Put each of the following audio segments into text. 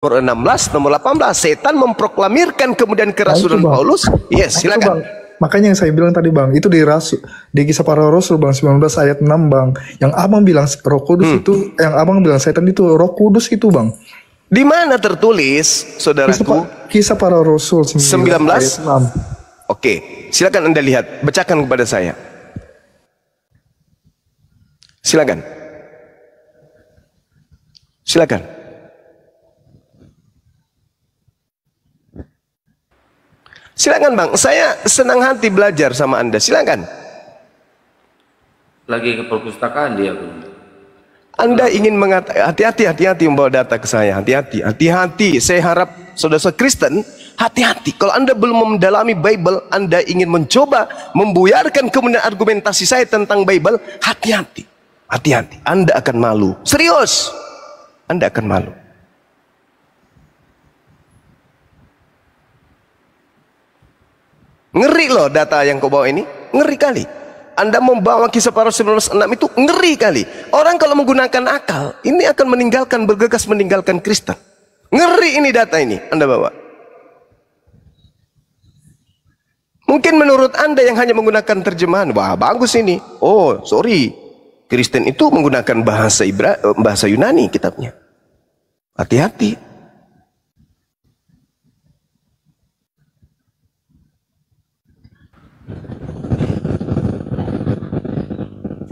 nomor 16, nomor 18. Setan memproklamirkan kemudian kerasulan Paulus. Yes, silakan. Makanya yang saya bilang tadi bang, itu di Kisah Para Rasul bang 19 ayat 6 bang, yang abang bilang Roh Kudus itu, yang abang bilang setan itu Roh Kudus itu bang. Di mana tertulis, saudaraku? Kisah Para Rasul 19 ayat 6. Oke, silakan Anda lihat, bacakan kepada saya. Silakan. Silakan. Silakan bang, saya senang hati belajar sama Anda. Silakan. Lagi ke perpustakaan dia pun. Anda ingin mengatakan hati-hati membawa data ke saya. Hati-hati. Saya harap saudara-saudara Kristen hati-hati. Kalau Anda belum mendalami Bible, Anda ingin mencoba membuyarkan kemudian argumentasi saya tentang Bible, hati-hati. Hati-hati. Anda akan malu. Serius. Anda akan malu. Ngeri loh data yang kau bawa ini, ngeri kali. Anda membawa Kisah Para Rasul 19:6 itu ngeri kali. Orang kalau menggunakan akal, ini akan bergegas meninggalkan Kristen. Ngeri ini data ini Anda bawa. Mungkin menurut Anda yang hanya menggunakan terjemahan, wah bagus ini. Oh sorry, Kristen itu menggunakan bahasa Yunani kitabnya. Hati-hati.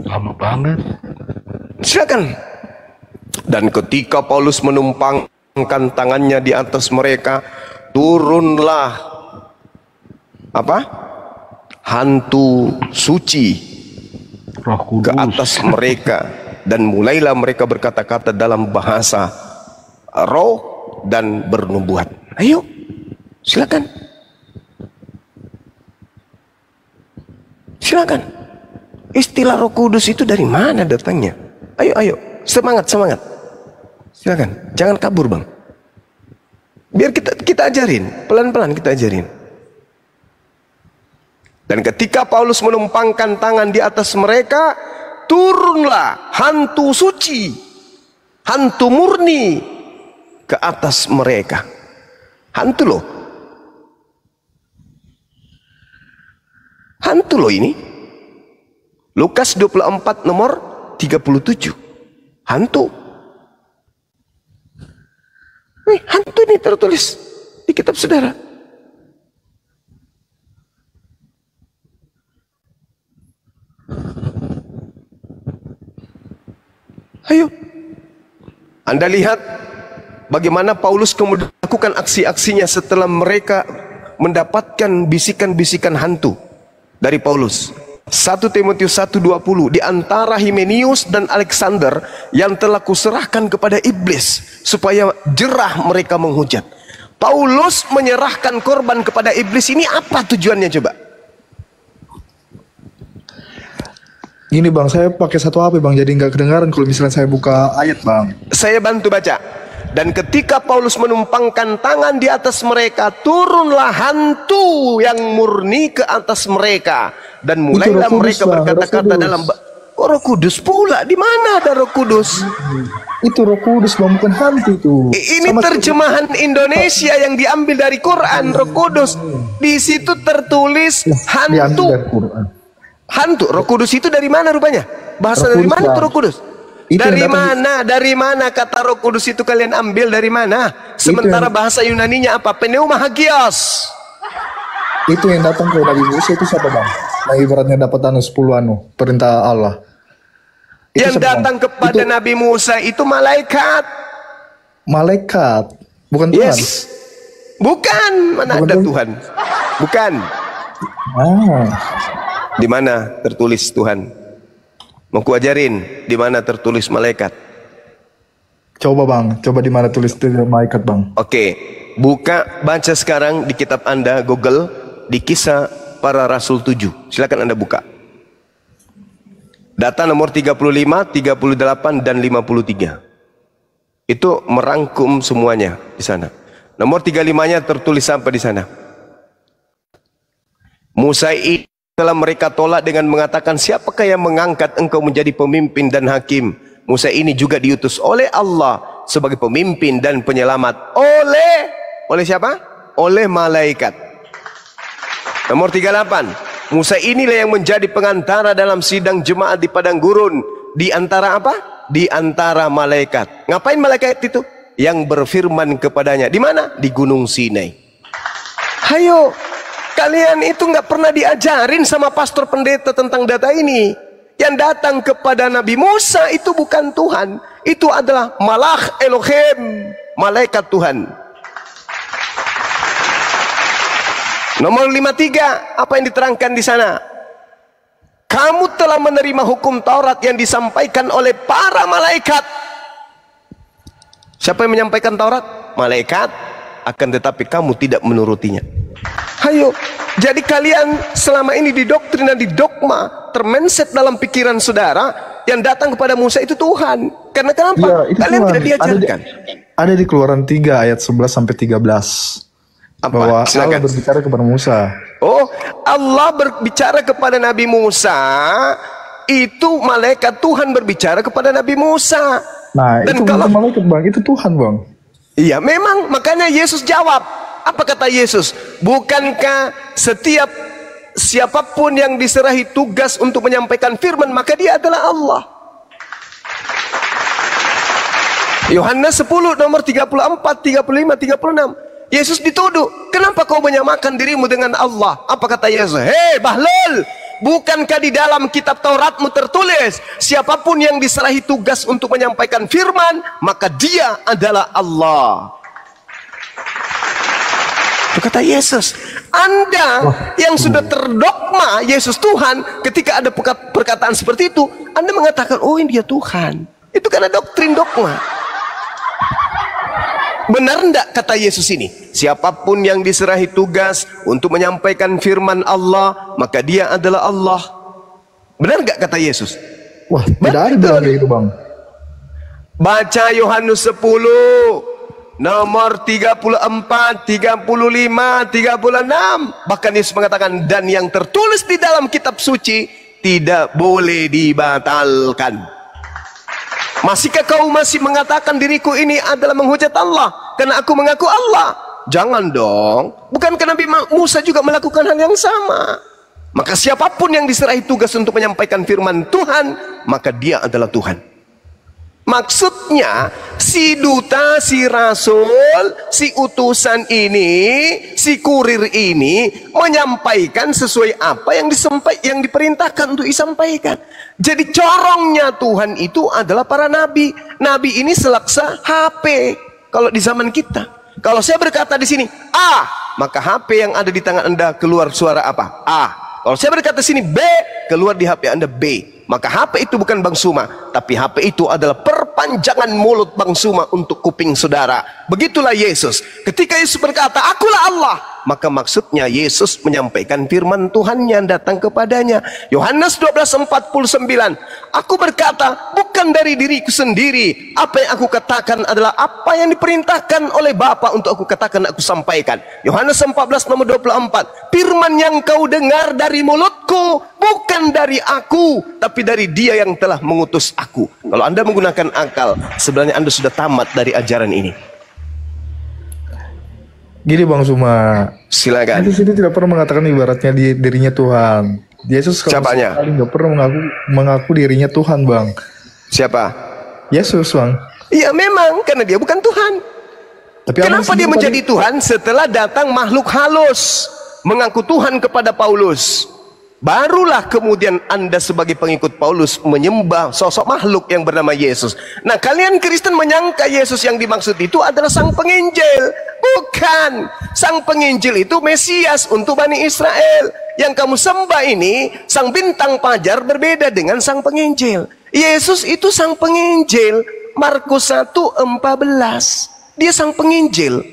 Lama banget. Silakan. Dan ketika Paulus menumpangkan tangannya di atas mereka, turunlah hantu suci ke atas mereka, dan mulailah mereka berkata-kata dalam bahasa roh dan bernubuat. Ayo, silakan. Silakan. Istilah Roh Kudus itu dari mana datangnya? Ayo, semangat. Silakan, jangan kabur bang. Biar kita ajarin, pelan-pelan kita ajarin. Dan ketika Paulus menumpangkan tangan di atas mereka, turunlah hantu suci, hantu murni ke atas mereka. Hantu loh. Hantu loh ini. Lukas 24 nomor 37. Hantu. Hantu ini tertulis di kitab saudara. Ayo. Anda lihat bagaimana Paulus kemudian melakukan aksi-aksinya setelah mereka mendapatkan bisikan-bisikan hantu dari Paulus. 1 Timotius 1:20, di antara Himenius dan Alexander yang telah kuserahkan kepada iblis supaya jerah mereka menghujat. Paulus menyerahkan korban kepada iblis ini apa tujuannya coba? Gini bang, saya pakai satu HP bang, jadi nggak kedengaran kalau misalnya saya buka ayat bang. Saya bantu baca. Dan ketika Paulus menumpangkan tangan di atas mereka, turunlah hantu yang murni ke atas mereka, dan mulailah mereka berkata-kata dalam Roh Kudus pula. Di mana ada Roh Kudus? Itu Roh Kudus bang, bukan hantu itu. Ini terjemahan Indonesia yang diambil dari Quran. Roh Kudus di situ tertulis hantu. Hantu. Roh Kudus itu dari mana rupanya? Bahasa dari mana itu Roh Kudus? Dari mana kata Roh Kudus itu kalian ambil dari mana? Sementara bahasa Yunaninya apa? Pneumahagios. Itu yang datang ke Nabi Musa itu siapa bang? Nah ibaratnya dapat 10 perintah Allah. Itu yang datang bang? Kepada Nabi Musa itu malaikat. Malaikat, bukan Tuhan. Yes. Bukan, mana ada Tuhan? Bukan. Di mana tertulis Tuhan? Mau ku ajarin di mana tertulis malaikat? Coba bang, coba di mana tulis malaikat bang? Oke, baca sekarang di kitab Anda, Google, di Kisah Para Rasul 7. Silakan Anda buka. Data nomor 35, 38 dan 53. Itu merangkum semuanya di sana. Nomor 35-nya tertulis sampai di sana. Musa telah mereka tolak dengan mengatakan, siapakah yang mengangkat engkau menjadi pemimpin dan hakim? Musa ini juga diutus oleh Allah sebagai pemimpin dan penyelamat oleh siapa? Oleh malaikat. Nomor 38, Musa inilah yang menjadi pengantara dalam sidang jemaat di padang gurun di antara apa? Di antara malaikat. Ngapain malaikat itu? Yang berfirman kepadanya. Di mana? Di Gunung Sinai. Hayo, kalian itu nggak pernah diajarin sama pastor pendeta tentang data ini. Yang datang kepada Nabi Musa itu bukan Tuhan, itu adalah Malach Elohim, malaikat Tuhan. Nomor 53, apa yang diterangkan di sana? Kamu telah menerima hukum Taurat yang disampaikan oleh para malaikat. Siapa yang menyampaikan Taurat? Malaikat. Akan tetapi kamu tidak menurutinya. Hayo, jadi kalian selama ini didoktrin dan didogma, termenset dalam pikiran saudara, yang datang kepada Musa itu Tuhan. Karena kenapa? Ya, itu Kalian Tuhan. tidak diajarkan. Ada di Keluaran 3 ayat 11 sampai 13. Apa? Bahwa Silakan. Allah berbicara kepada Musa. Oh, Allah berbicara kepada Nabi Musa. Itu malaikat Tuhan berbicara kepada Nabi Musa. Nah, Dan itu kalau bukan malaikat bang, itu Tuhan bang. iya, memang makanya Yesus jawab. Apa kata Yesus? Bukankah setiap siapapun yang diserahi tugas untuk menyampaikan firman, maka dia adalah Allah. Yohanes 10 nomor 34, 35, 36. Yesus dituduh, kenapa kau menyamakan dirimu dengan Allah? Apa kata Yesus? Hei Bahlul, bukankah di dalam kitab Tauratmu tertulis, siapapun yang diserahi tugas untuk menyampaikan firman, maka dia adalah Allah. Itu kata Yesus. Anda yang sudah terdogma Yesus Tuhan, ketika ada perkataan seperti itu, Anda mengatakan, oh ini dia Tuhan. Itu karena doktrin dogma. Benar enggak kata Yesus ini? Siapapun yang diserahi tugas untuk menyampaikan firman Allah, maka dia adalah Allah. Benar enggak kata Yesus? Wah, tidak ada bilang kayak gitu bang. Baca Yohanes 10 nomor 34, 35, 36. Bahkan Yesus mengatakan, dan yang tertulis di dalam kitab suci tidak boleh dibatalkan. Masihkah kau masih mengatakan diriku ini adalah menghujat Allah karena aku mengaku Allah? Jangan dong. Bukankah Nabi Musa juga melakukan hal yang sama? Maka siapapun yang diserahi tugas untuk menyampaikan firman Tuhan, maka dia adalah Tuhan. Maksudnya si duta, si rasul, si utusan ini, si kurir ini menyampaikan sesuai apa yang diperintahkan untuk disampaikan. Jadi corongnya Tuhan itu adalah para nabi. Nabi ini selaksa HP kalau di zaman kita. Kalau saya berkata di sini A, maka HP yang ada di tangan Anda keluar suara apa? A. Kalau saya berkata sini B, keluar di HP Anda B. Maka HP itu bukan Bang Suma, tapi HP itu adalah perpanjangan mulut Bang Suma untuk kuping saudara. Begitulah Yesus. Ketika Yesus berkata, akulah Allah, maka maksudnya Yesus menyampaikan firman Tuhan yang datang kepadanya. Yohanes 12:49, aku berkata bukan dari diriku sendiri. Apa yang aku katakan adalah apa yang diperintahkan oleh Bapa untuk aku katakan, aku sampaikan. Yohanes 14 nomor 24, firman yang kau dengar dari mulutku bukan dari aku, tapi dari Dia yang telah mengutus aku. Kalau Anda menggunakan akal, sebenarnya Anda sudah tamat dari ajaran ini. Gini Bang Suma, Silakan. Yesus itu tidak pernah mengatakan ibaratnya dirinya Tuhan. Yesus Siapanya? nggak pernah mengaku dirinya Tuhan Bang. Siapa? Yesus Bang. Iya memang, karena dia bukan Tuhan. Tapi Kenapa dia menjadi Tuhan? Setelah datang makhluk halus mengaku Tuhan kepada Paulus, barulah kemudian Anda sebagai pengikut Paulus menyembah sosok makhluk yang bernama Yesus. Nah, kalian Kristen menyangka Yesus yang dimaksud itu adalah sang penginjil. Bukan. Sang penginjil itu Mesias untuk Bani Israel. Yang kamu sembah ini, sang bintang fajar, berbeda dengan sang penginjil. Yesus itu sang penginjil. Markus 1:14. Dia sang penginjil.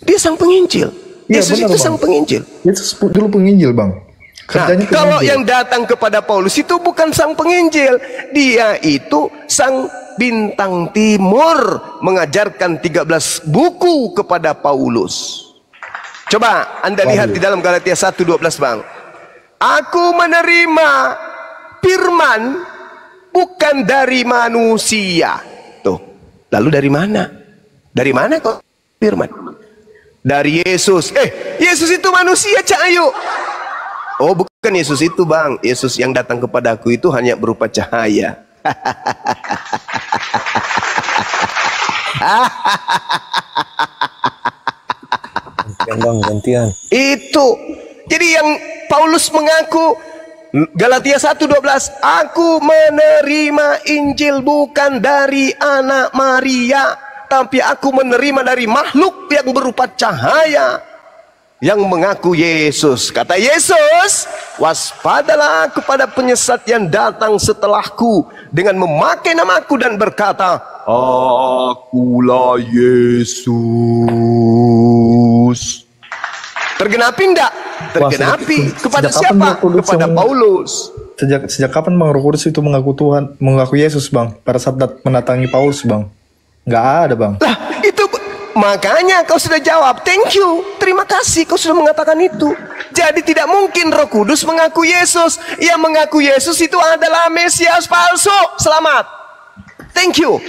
Dia sang penginjil. Ya, Yesus benar, itu Bang. sang penginjil. Yesus dulu penginjil Bang. Nah, Kerjanya kalau penginjil. yang datang kepada Paulus itu bukan sang penginjil, dia itu sang bintang timur, mengajarkan 13 buku kepada Paulus. Coba Anda lihat di dalam Galatia 1:12 Bang. Aku menerima firman bukan dari manusia. Tuh. Lalu dari mana? Dari mana kok firman? Dari Yesus. Yesus itu manusia, Cak Ayu. Oh, bukan Yesus itu, Bang. Yesus yang datang kepadaku itu hanya berupa cahaya. Gantian Bang, gantian. Itu. Jadi yang Paulus mengaku Galatia 1:12, aku menerima Injil bukan dari anak Maria, tapi aku menerima dari makhluk yang berupa cahaya yang mengaku Yesus. Kata Yesus, waspadalah kepada penyesat yang datang setelahku dengan memakai namaku dan berkata, akulah Yesus. Tergenapi enggak? Tergenapi. Kepada siapa? Kepada Paulus. Sejak kapan Bang Roh Kudus itu mengaku Tuhan, mengaku Yesus Bang? Pada saat mendatangi Paulus Bang? Nggak ada Bang. Lah itu makanya kau sudah jawab. Thank you. Terima kasih kau sudah mengatakan itu. Jadi tidak mungkin Roh Kudus mengaku Yesus. Yang mengaku Yesus itu adalah Mesias palsu. Selamat. Thank you.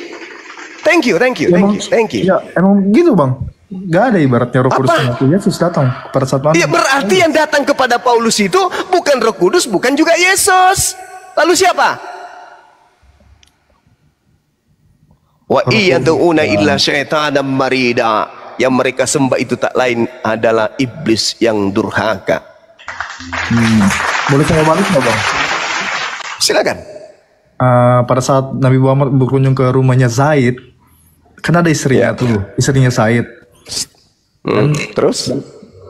Thank you. Thank you. Thank you. Ya emang gitu Bang. Gak ada ibaratnya Roh Kudus mengaku Yesus datang pada saat mana? Ya berarti yang datang kepada Paulus itu bukan Roh Kudus, bukan juga Yesus. Lalu siapa? Wa iyaduna illa syaitanan marida. Yang mereka sembah itu tak lain adalah iblis yang durhaka. Boleh saya balik nggak Bang? Silakan. Pada saat Nabi Muhammad berkunjung ke rumahnya Zaid, kan ada istrinya tuh, istrinya Zaid. Terus?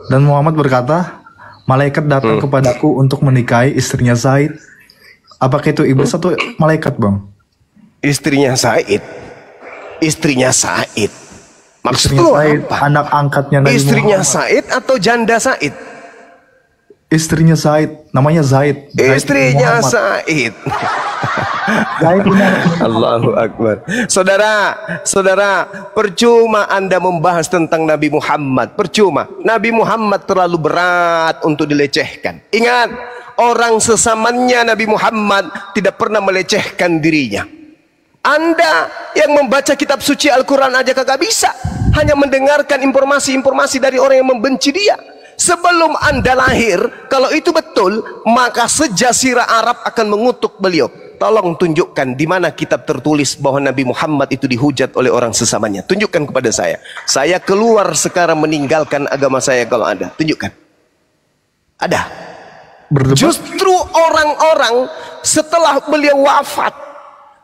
Dan Muhammad berkata, malaikat datang kepadaku untuk menikahi istrinya Zaid. Apakah itu iblis atau malaikat Bang? Istrinya Said. Istrinya Said. Maksud Istrinya lu Zaid, apa? anak angkatnya Nabi Istrinya Muhammad. Said atau janda Said? Istrinya Zaid, namanya Zaid. Istrinya Muhammad. Said. Zaid benar. Allahu Akbar. Saudara, percuma Anda membahas tentang Nabi Muhammad. Percuma. Nabi Muhammad terlalu berat untuk dilecehkan. Ingat, orang sesamanya Nabi Muhammad tidak pernah melecehkan dirinya. Anda yang membaca kitab suci Al-Quran aja kagak bisa. Hanya mendengarkan informasi-informasi dari orang yang membenci dia. Sebelum Anda lahir, kalau itu betul, maka sejazirah Arab akan mengutuk beliau. Tolong tunjukkan di mana kitab tertulis bahwa Nabi Muhammad itu dihujat oleh orang sesamanya. Tunjukkan kepada saya. Saya keluar sekarang meninggalkan agama saya kalau ada. Tunjukkan. Ada. Justru orang-orang setelah beliau wafat,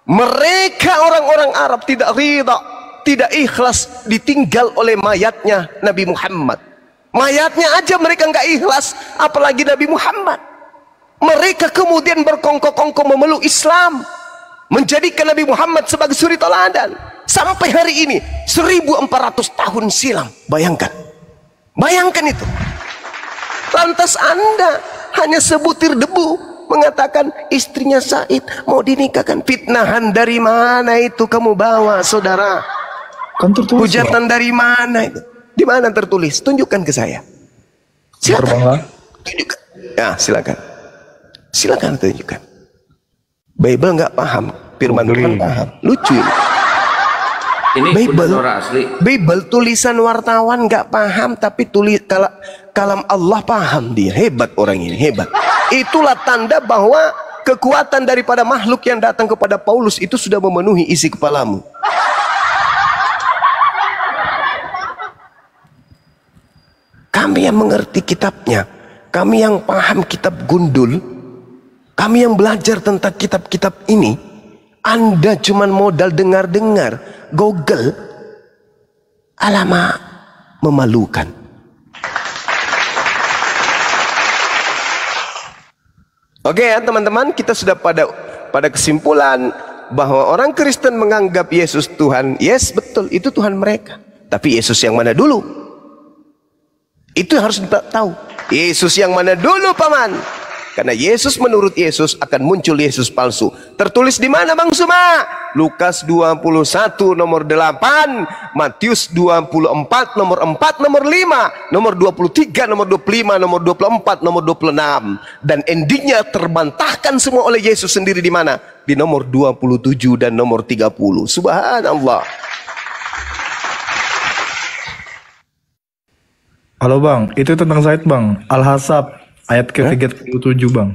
mereka orang-orang Arab tidak ridha, tidak ikhlas ditinggal oleh mayatnya Nabi Muhammad. Mayatnya aja mereka nggak ikhlas, apalagi Nabi Muhammad. Mereka kemudian berkongkong-kongkong memeluk Islam, menjadikan Nabi Muhammad sebagai suri teladan. Sampai hari ini 1400 tahun silam. Bayangkan itu. Lantas Anda hanya sebutir debu mengatakan istrinya Said mau dinikahkan. Fitnahan dari mana itu kamu bawa, saudara? Kan tertulis. Hujatan dari mana itu? Di mana tertulis? Tunjukkan ke saya. Silakan. Tunjukkan. Ya, silakan. Silakan tunjukkan. Bible nggak paham, firman Tuhan paham. Lucu ini. Ini Bible, orang asli. Bible tulisan wartawan nggak paham, tapi kalam Allah paham dia. Hebat orang ini, hebat. Itulah tanda bahwa kekuatan daripada makhluk yang datang kepada Paulus itu sudah memenuhi isi kepalamu. Kami yang mengerti kitabnya, kami yang paham kitab gundul, kami yang belajar tentang kitab-kitab ini, Anda cuman modal dengar-dengar, Google, alamak, memalukan. Oke ya teman-teman, kita sudah pada kesimpulan bahwa orang Kristen menganggap Yesus Tuhan. Yes, betul, itu Tuhan mereka. Tapi Yesus yang mana dulu? Itu harus kita tahu. Yesus yang mana dulu, paman? Karena Yesus menurut Yesus akan muncul Yesus palsu. Tertulis di mana Bang Suma? Lukas 21 nomor 8, Matius 24 nomor 4, nomor 5, nomor 23, nomor 25, nomor 24, nomor 26. Dan endingnya terbantahkan semua oleh Yesus sendiri di mana? Di nomor 27 dan nomor 30. Subhanallah. Halo bang, itu tentang Said bang. Al-Hasab ayat ke-37 bang.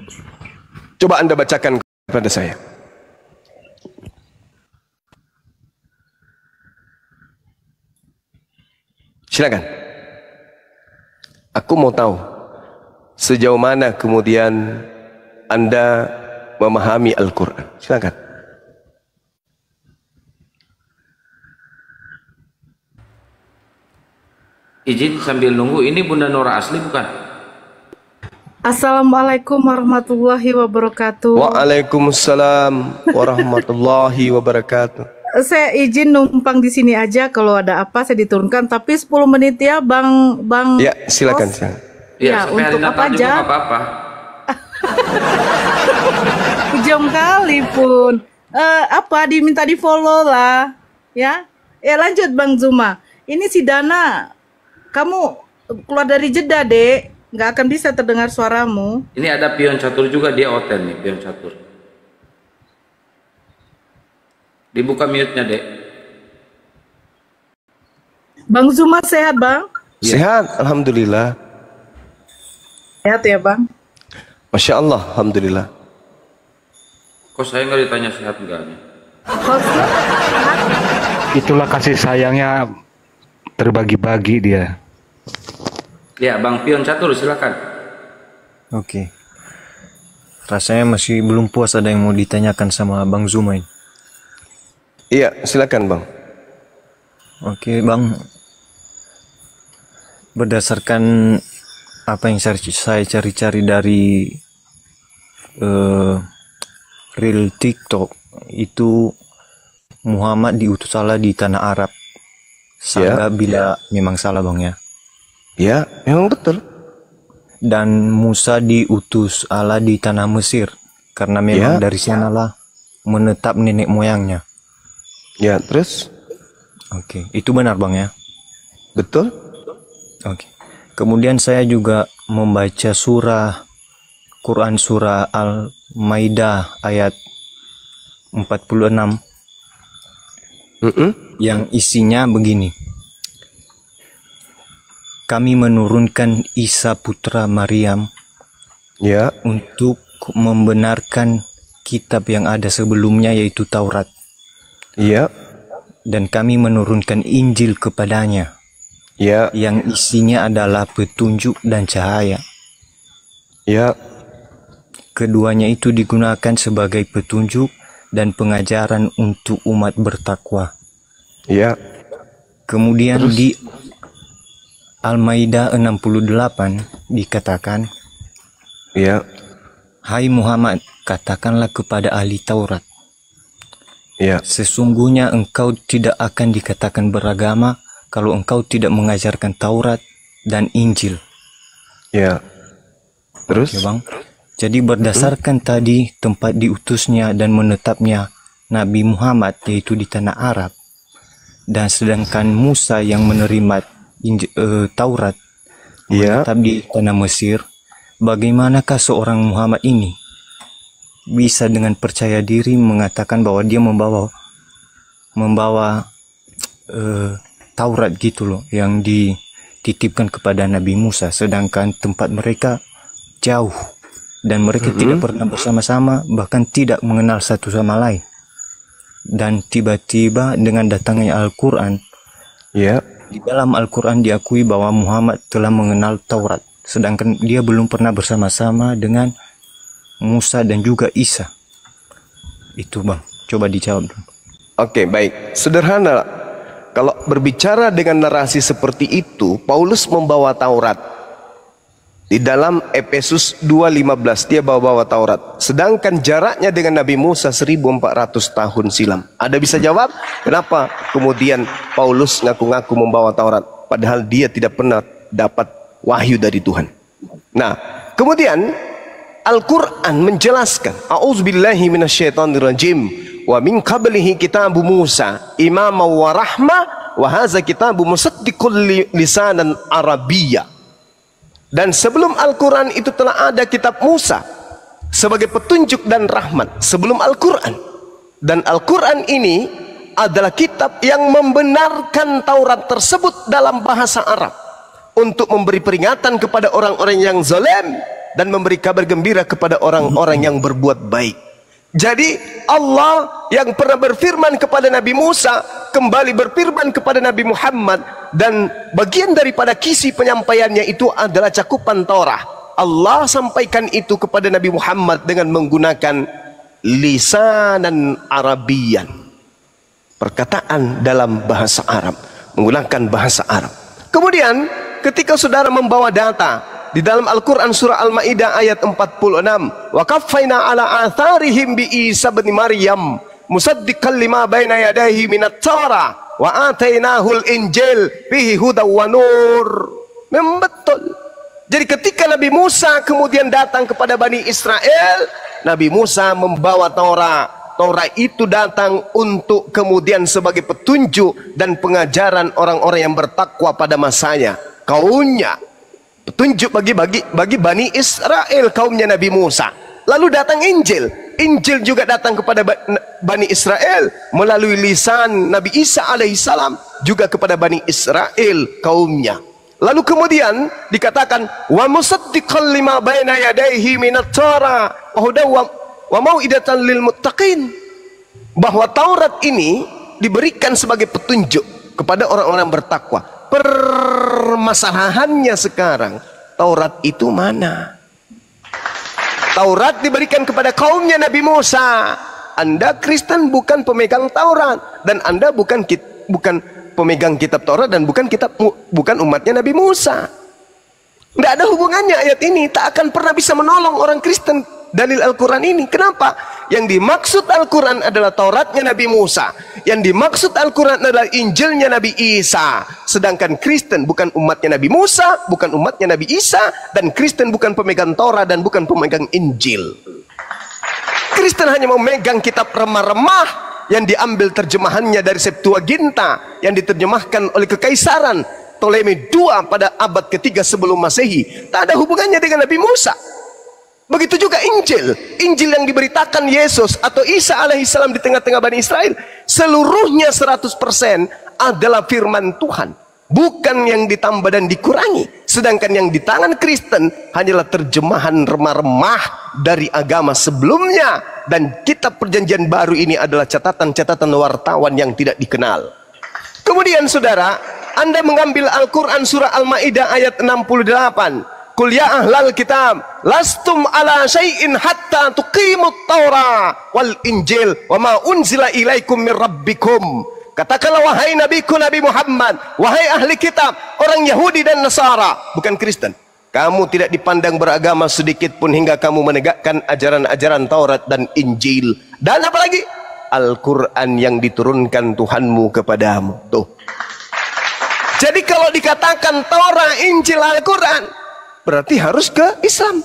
Coba Anda bacakan kepada saya. Silakan. Aku mau tahu sejauh mana kemudian Anda memahami Al-Quran. Silakan. izin sambil nunggu, ini Bunda Nora asli bukan? Assalamualaikum warahmatullahi wabarakatuh. Waalaikumsalam warahmatullahi wabarakatuh. Saya izin numpang di sini aja, kalau ada apa saya diturunkan, tapi 10 menit ya Bang Ya, silakan. Ya, sampai untuk hari apa Natal juga aja? nggak apa-apa. Jam kali pun. Apa diminta di follow lah, ya? Ya lanjut Bang Zuma. Ini si Dana, kamu keluar dari jeda dek, nggak akan bisa terdengar suaramu. Ini ada pion catur juga, dia hotel nih, pion catur. Dibuka mute-nya, Dek. Bang Zuma sehat Bang? Sehat, alhamdulillah. Sehat ya Bang? Masya Allah, alhamdulillah. Kok saya nggak ditanya sehat enggaknya? Hostnya sehat? Itulah kasih sayangnya, terbagi-bagi dia. Ya, Bang Pion Catur, silakan. Oke. Rasanya masih belum puas, ada yang mau ditanyakan sama Bang Zuma ini. Iya, silakan Bang. Oke, Bang. Berdasarkan apa yang saya cari-cari dari real TikTok, itu Muhammad diutus Allah di tanah Arab. Salah bila memang salah Bang ya. Ya, memang betul. Dan Musa diutus Allah di tanah Mesir karena memang dari sanalah menetap nenek moyangnya. Ya, terus? Oke, itu benar Bang ya? Betul. Oke. Kemudian saya juga membaca Quran surah Al-Maidah ayat 46 yang isinya begini. Kami menurunkan Isa putra Maryam untuk membenarkan kitab yang ada sebelumnya, yaitu Taurat. Dan kami menurunkan Injil kepadanya, yang isinya adalah petunjuk dan cahaya. Keduanya itu digunakan sebagai petunjuk dan pengajaran untuk umat bertakwa. Kemudian di Al-Maidah 68 dikatakan, Hai Muhammad, katakanlah kepada ahli Taurat, sesungguhnya engkau tidak akan dikatakan beragama kalau engkau tidak mengajarkan Taurat dan Injil. Terus? Oke, Bang. Jadi berdasarkan tadi tempat diutusnya dan menetapnya Nabi Muhammad, yaitu di tanah Arab, dan sedangkan Musa yang menerima Taurat menetap di tanah Mesir, bagaimanakah seorang Muhammad ini bisa dengan percaya diri mengatakan bahwa dia membawa Taurat gitu loh, yang dititipkan kepada Nabi Musa, sedangkan tempat mereka jauh dan mereka tidak pernah bersama-sama, bahkan tidak mengenal satu sama lain. Dan tiba-tiba dengan datangnya Al-Quran, di dalam Al-Quran diakui bahwa Muhammad telah mengenal Taurat, sedangkan dia belum pernah bersama-sama dengan Musa dan juga Isa. Itu Bang, coba dijawab dulu. Oke, baik. Sederhana. Kalau berbicara dengan narasi seperti itu, Paulus membawa Taurat. Di dalam Efesus 2:15 dia bawa Taurat. Sedangkan jaraknya dengan Nabi Musa 1400 tahun silam. Ada bisa jawab? Kenapa kemudian Paulus ngaku-ngaku membawa Taurat padahal dia tidak pernah dapat wahyu dari Tuhan? Nah, kemudian Al-Quran menjelaskan, a'udzubillahi minasyaitonirrajim, wa min qablihi kitabu Musa imama wa rahmah wa hadza kitabu musaddiqul lisanan Arabiyya. Dan sebelum Al-Quran itu telah ada kitab Musa sebagai petunjuk dan rahmat sebelum Al-Quran. Dan Al-Quran ini adalah kitab yang membenarkan Taurat tersebut dalam bahasa Arab untuk memberi peringatan kepada orang-orang yang zalim dan memberi kabar gembira kepada orang-orang yang berbuat baik. Jadi Allah yang pernah berfirman kepada Nabi Musa kembali berfirman kepada Nabi Muhammad, dan bagian daripada kisi penyampaiannya itu adalah cakupan Taurat. Allah sampaikan itu kepada Nabi Muhammad dengan menggunakan lisanan Arabian, perkataan dalam bahasa Arab, menggunakan bahasa Arab. Kemudian ketika saudara membawa data di dalam Al-Quran surah Al-Ma'idah ayat 46, wa kaffaina ala atharihim bi Isa bin Maryam musaddiqan lima baina yadayhi minat Taurat wa atainahul Injil fihi hudaw wa nur. Memang betul. Jadi ketika Nabi Musa kemudian datang kepada Bani Israel, Nabi Musa membawa Taurat. Taurat itu datang untuk kemudian sebagai petunjuk dan pengajaran orang-orang yang bertakwa pada masanya, kaumnya. Petunjuk bagi Bani Israel, kaumnya Nabi Musa. Lalu datang Injil. Injil juga datang kepada Bani Israel melalui lisan Nabi Isa alaihissalam, juga kepada Bani Israel, kaumnya. Lalu kemudian dikatakan wa musaddiqan lima baina yadayhi minat Taurat wa hudaw wa mau'idatan lil muttaqin, bahwa Taurat ini diberikan sebagai petunjuk kepada orang-orang bertakwa. Permasalahannya sekarang, Taurat itu mana? Taurat diberikan kepada kaumnya Nabi Musa. Anda Kristen bukan pemegang Taurat, dan Anda bukan pemegang kitab Taurat, dan bukan umatnya Nabi Musa. Tidak ada hubungannya ayat ini. Tak akan pernah bisa menolong orang Kristen dalil Al-Quran ini. Kenapa? Yang dimaksud Al-Quran adalah Tauratnya Nabi Musa. Yang dimaksud Al-Quran adalah Injilnya Nabi Isa. Sedangkan Kristen bukan umatnya Nabi Musa, bukan umatnya Nabi Isa, dan Kristen bukan pemegang Taurat dan bukan pemegang Injil. Kristen hanya memegang kitab remah-remah yang diambil terjemahannya dari Septuaginta, yang diterjemahkan oleh Kekaisaran Ptolemy II pada abad ketiga sebelum Masehi. Tak ada hubungannya dengan Nabi Musa. Begitu juga Injil. Injil yang diberitakan Yesus atau Isa alaihissalam di tengah-tengah Bani Israel, seluruhnya 100% adalah firman Tuhan, bukan yang ditambah dan dikurangi. Sedangkan yang di tangan Kristen hanyalah terjemahan remah-remah dari agama sebelumnya, dan kitab perjanjian baru ini adalah catatan-catatan wartawan yang tidak dikenal. Kemudian saudara, Anda mengambil Al-Quran surah Al-Ma'idah ayat 68. Qul ya ahlal kitab lastum ala syai'in hatta tuqimut Taurat wal Injil wa ma unzila ilaikum min rabbikum. Katakanlah wahai nabiku Nabi Muhammad, wahai ahli kitab, orang Yahudi dan Nasara, bukan Kristen, kamu tidak dipandang beragama sedikit pun hingga kamu menegakkan ajaran-ajaran Taurat dan Injil. Dan apa lagi? Al-Quran yang diturunkan Tuhanmu kepadamu. Tuh. Jadi kalau dikatakan Taurat, Injil, Al-Quran, berarti harus ke Islam.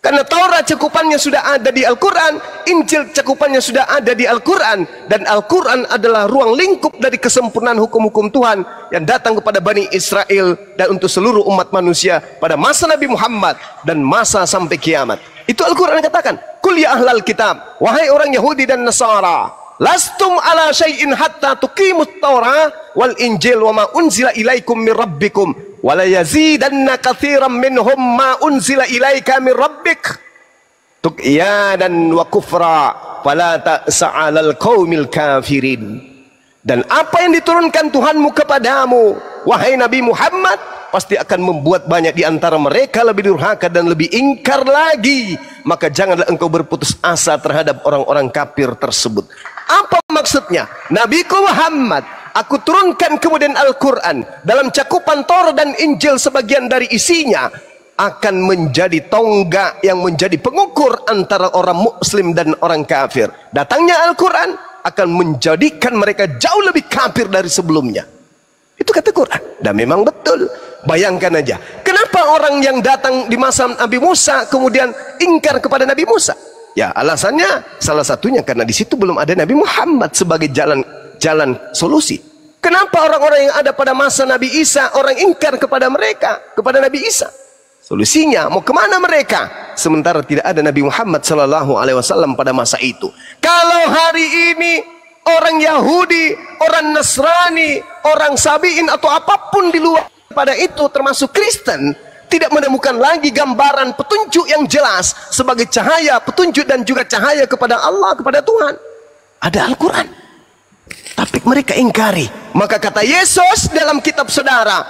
Karena Taurat cakupannya sudah ada di Al-Quran, Injil cakupannya sudah ada di Al-Quran, dan Al-Quran adalah ruang lingkup dari kesempurnaan hukum-hukum Tuhan yang datang kepada Bani Israel dan untuk seluruh umat manusia pada masa Nabi Muhammad dan masa sampai kiamat. Itu Al-Quran katakan, Qul ya ahlal kitab, wahai orang Yahudi dan Nasara, lastum ala syai'in hatta tuqimut Taurat wal Injil wa ma unzila ilaikum min rabbikum wala yazidanna katsiran minhum ma unzila ilaika min rabbik tuqyadan wa kufra fala ta'sa'alal qaumil kafirin. Dan apa yang diturunkan Tuhanmu kepadamu wahai Nabi Muhammad pasti akan membuat banyak di antara mereka lebih durhaka dan lebih ingkar lagi. Maka janganlah engkau berputus asa terhadap orang-orang kafir tersebut. Apa maksudnya? Nabiku Muhammad, aku turunkan kemudian Al-Quran dalam cakupan Taurat dan Injil, sebagian dari isinya akan menjadi tonggak yang menjadi pengukur antara orang muslim dan orang kafir. Datangnya Al-Quran akan menjadikan mereka jauh lebih kafir dari sebelumnya. Itu kata Quran. Dan memang betul. Bayangkan aja, kenapa orang yang datang di masa Nabi Musa kemudian ingkar kepada Nabi Musa? Ya, alasannya salah satunya karena di situ belum ada Nabi Muhammad sebagai jalan solusi. Kenapa orang-orang yang ada pada masa Nabi Isa orang ingkar kepada mereka, kepada Nabi Isa? Solusinya mau kemana mereka? Sementara tidak ada Nabi Muhammad sallallahu alaihi wasallam pada masa itu. Kalau hari ini orang Yahudi, orang Nasrani, orang Sabi'in atau apapun di luar pada itu termasuk Kristen tidak menemukan lagi gambaran petunjuk yang jelas sebagai cahaya, petunjuk dan juga cahaya kepada Allah, kepada Tuhan. Ada Al-Quran. Tapi mereka ingkari. Maka kata Yesus dalam kitab saudara,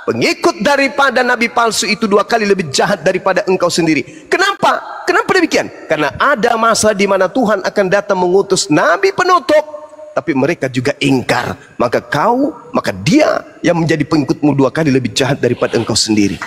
pengikut daripada nabi palsu itu 2 kali lebih jahat daripada engkau sendiri. Kenapa? Kenapa demikian? Karena ada masa di mana Tuhan akan datang mengutus nabi penutup, tapi mereka juga ingkar. Maka dia yang menjadi pengikutmu 2 kali lebih jahat daripada engkau sendiri.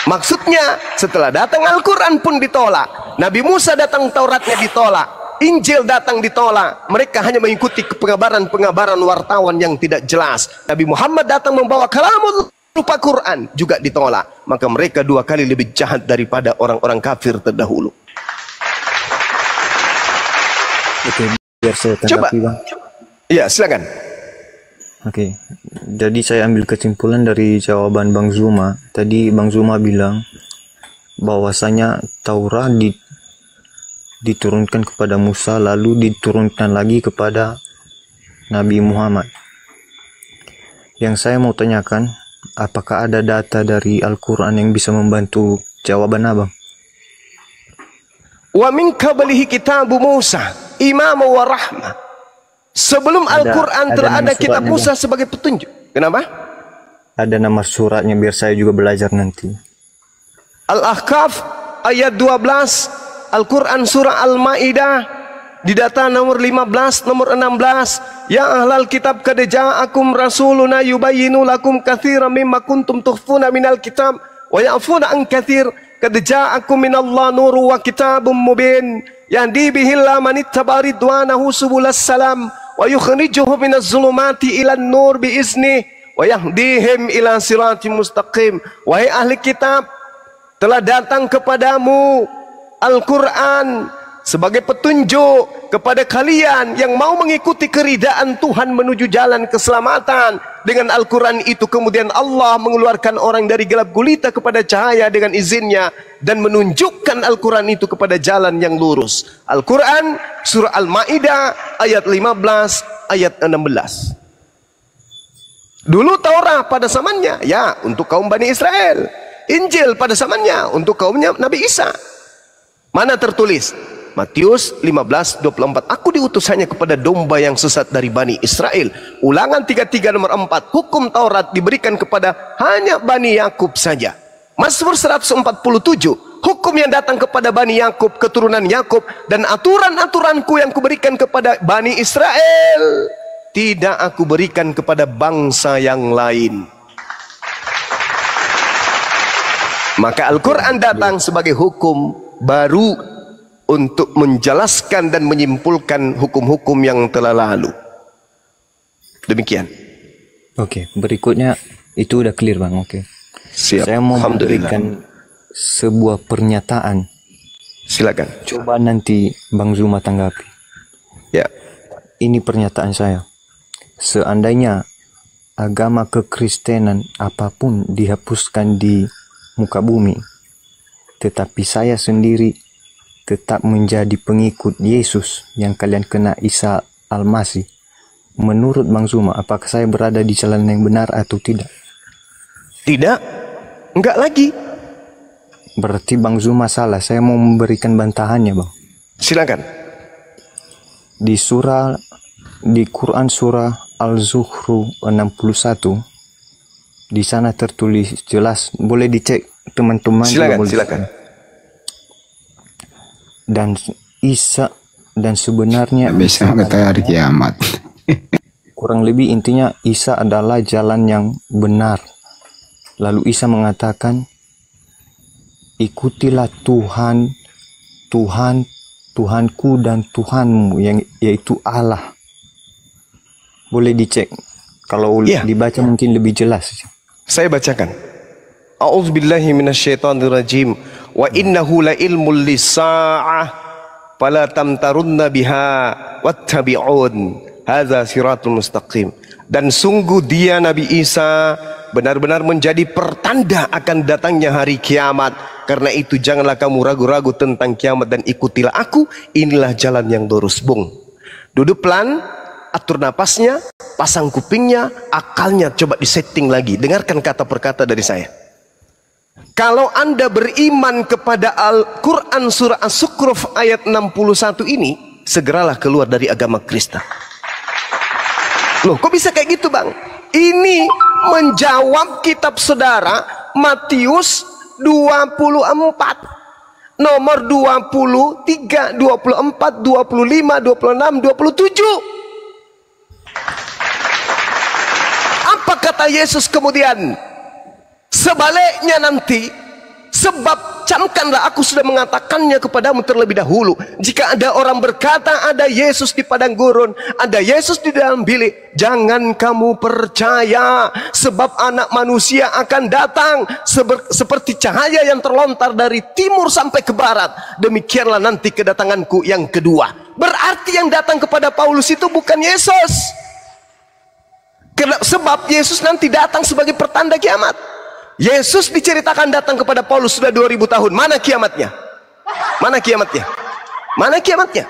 Maksudnya setelah datang Al-Quran pun ditolak, Nabi Musa datang Tauratnya ditolak, Injil datang ditolak. Mereka hanya mengikuti pengabaran-pengabaran wartawan yang tidak jelas. Nabi Muhammad datang membawa kalamul rupa Quran juga ditolak. Maka mereka 2 kali lebih jahat daripada orang-orang kafir terdahulu. Oke, biar saya tanggapi, Bang. Ya, silakan. Oke, jadi saya ambil kesimpulan dari jawaban Bang Zuma. Tadi Bang Zuma bilang bahwasanya Taurat diturunkan kepada Musa, lalu diturunkan lagi kepada Nabi Muhammad. Yang saya mau tanyakan, apakah ada data dari Al-Quran yang bisa membantu jawaban Abang? Wa min qablihi kitabu Musa imam wa rahmah. Sebelum Al-Quran telah ada kitab Musa sebagai petunjuk. Kenapa? Ada nama suratnya biar saya juga belajar nanti. Al-Ahqaf ayat 12, Al-Quran surah Al-Ma'idah di data nomor 15, nomor 16. Ya ahlal kitab qad ja'akum rasuluna yubayyinu lakum katsiran mimma kuntum tukhfuna minal kitab wa ya'funa an katsir qad ja'akum minallahi nurun wa kitabun mubin yahdi bihillahu man ittaba ridwanahu subulas salam wa yukhrijuhum minaz zulumati ilan nur biizni wa yahdihim ila siratim mustaqim. Wahai ahli kitab, telah datang kepadamu Al-Quran sebagai petunjuk kepada kalian yang mau mengikuti keridaan Tuhan menuju jalan keselamatan. Dengan Al-Quran itu kemudian Allah mengeluarkan orang dari gelap gulita kepada cahaya dengan izinnya dan menunjukkan Al-Quran itu kepada jalan yang lurus. Al-Quran surah Al-Ma'idah ayat 15 ayat 16. Dulu Taurat pada zamannya ya untuk kaum Bani Israel, Injil pada zamannya untuk kaumnya Nabi Isa. Mana tertulis? Matius 15:24. Aku diutus hanya kepada domba yang sesat dari Bani Israel. Ulangan 33 nomor 4. Hukum Taurat diberikan kepada hanya Bani Yakub saja. Mazmur 147. Hukum yang datang kepada Bani Yakub, keturunan Yakub, dan aturan-aturanku yang kuberikan kepada Bani Israel tidak aku berikan kepada bangsa yang lain. Maka Al-Quran datang sebagai hukum baru untuk menjelaskan dan menyimpulkan hukum-hukum yang telah lalu. Demikian. Oke, berikutnya itu udah clear, Bang. Oke. Siap. Saya mau memberikan sebuah pernyataan. Silakan. Coba nanti Bang Zuma tanggapi. Ya. Ini pernyataan saya. Seandainya agama kekristenan apapun dihapuskan di muka bumi, tetapi saya sendiri tetap menjadi pengikut Yesus yang kalian kena Isa Al-Masih. Menurut Bang Zuma, apakah saya berada di jalan yang benar atau tidak? Tidak. Enggak lagi. Berarti Bang Zuma salah. Saya mau memberikan bantahannya, Bang. Silakan. Di Quran surah Al-Zukhruf 61, di sana tertulis jelas, boleh dicek teman-teman. Silakan. Dan Isa, dan sebenarnya bisa kata hari kiamat. Kurang lebih intinya Isa adalah jalan yang benar. Lalu Isa mengatakan, ikutilah Tuhanku dan Tuhanmu, yaitu Allah. Boleh dicek. Kalau dibaca mungkin lebih jelas. Saya bacakan. A'udzubillahi minasyaitonirrajim. Wa innahu la ilmul lisa'ah fala tamtarunna biha wattabi'un hadza siratul mustaqim. Dan sungguh dia Nabi Isa benar-benar menjadi pertanda akan datangnya hari kiamat. Karena itu janganlah kamu ragu-ragu tentang kiamat dan ikutilah aku. Inilah jalan yang lurus. Bung, duduk pelan, atur napasnya, pasang kupingnya, akalnya coba disetting lagi. Dengarkan kata per kata dari saya. Kalau Anda beriman kepada Al-Quran surah As-Zukhruf ayat 61 ini, segeralah keluar dari agama Kristen. Loh, kok bisa kayak gitu, Bang? Ini menjawab kitab saudara Matius 24 nomor 23, 24, 25, 26, 27. Apa kata Yesus kemudian? Sebaliknya nanti, sebab camkanlah aku sudah mengatakannya kepadamu terlebih dahulu. Jika ada orang berkata ada Yesus di padang gurun, ada Yesus di dalam bilik, jangan kamu percaya, sebab anak manusia akan datang seperti cahaya yang terlontar dari timur sampai ke barat. Demikianlah nanti kedatanganku yang kedua. Berarti yang datang kepada Paulus itu bukan Yesus, sebab Yesus nanti datang sebagai pertanda kiamat. Yesus diceritakan datang kepada Paulus sudah 2000 tahun. Mana kiamatnya? Mana kiamatnya? Mana kiamatnya?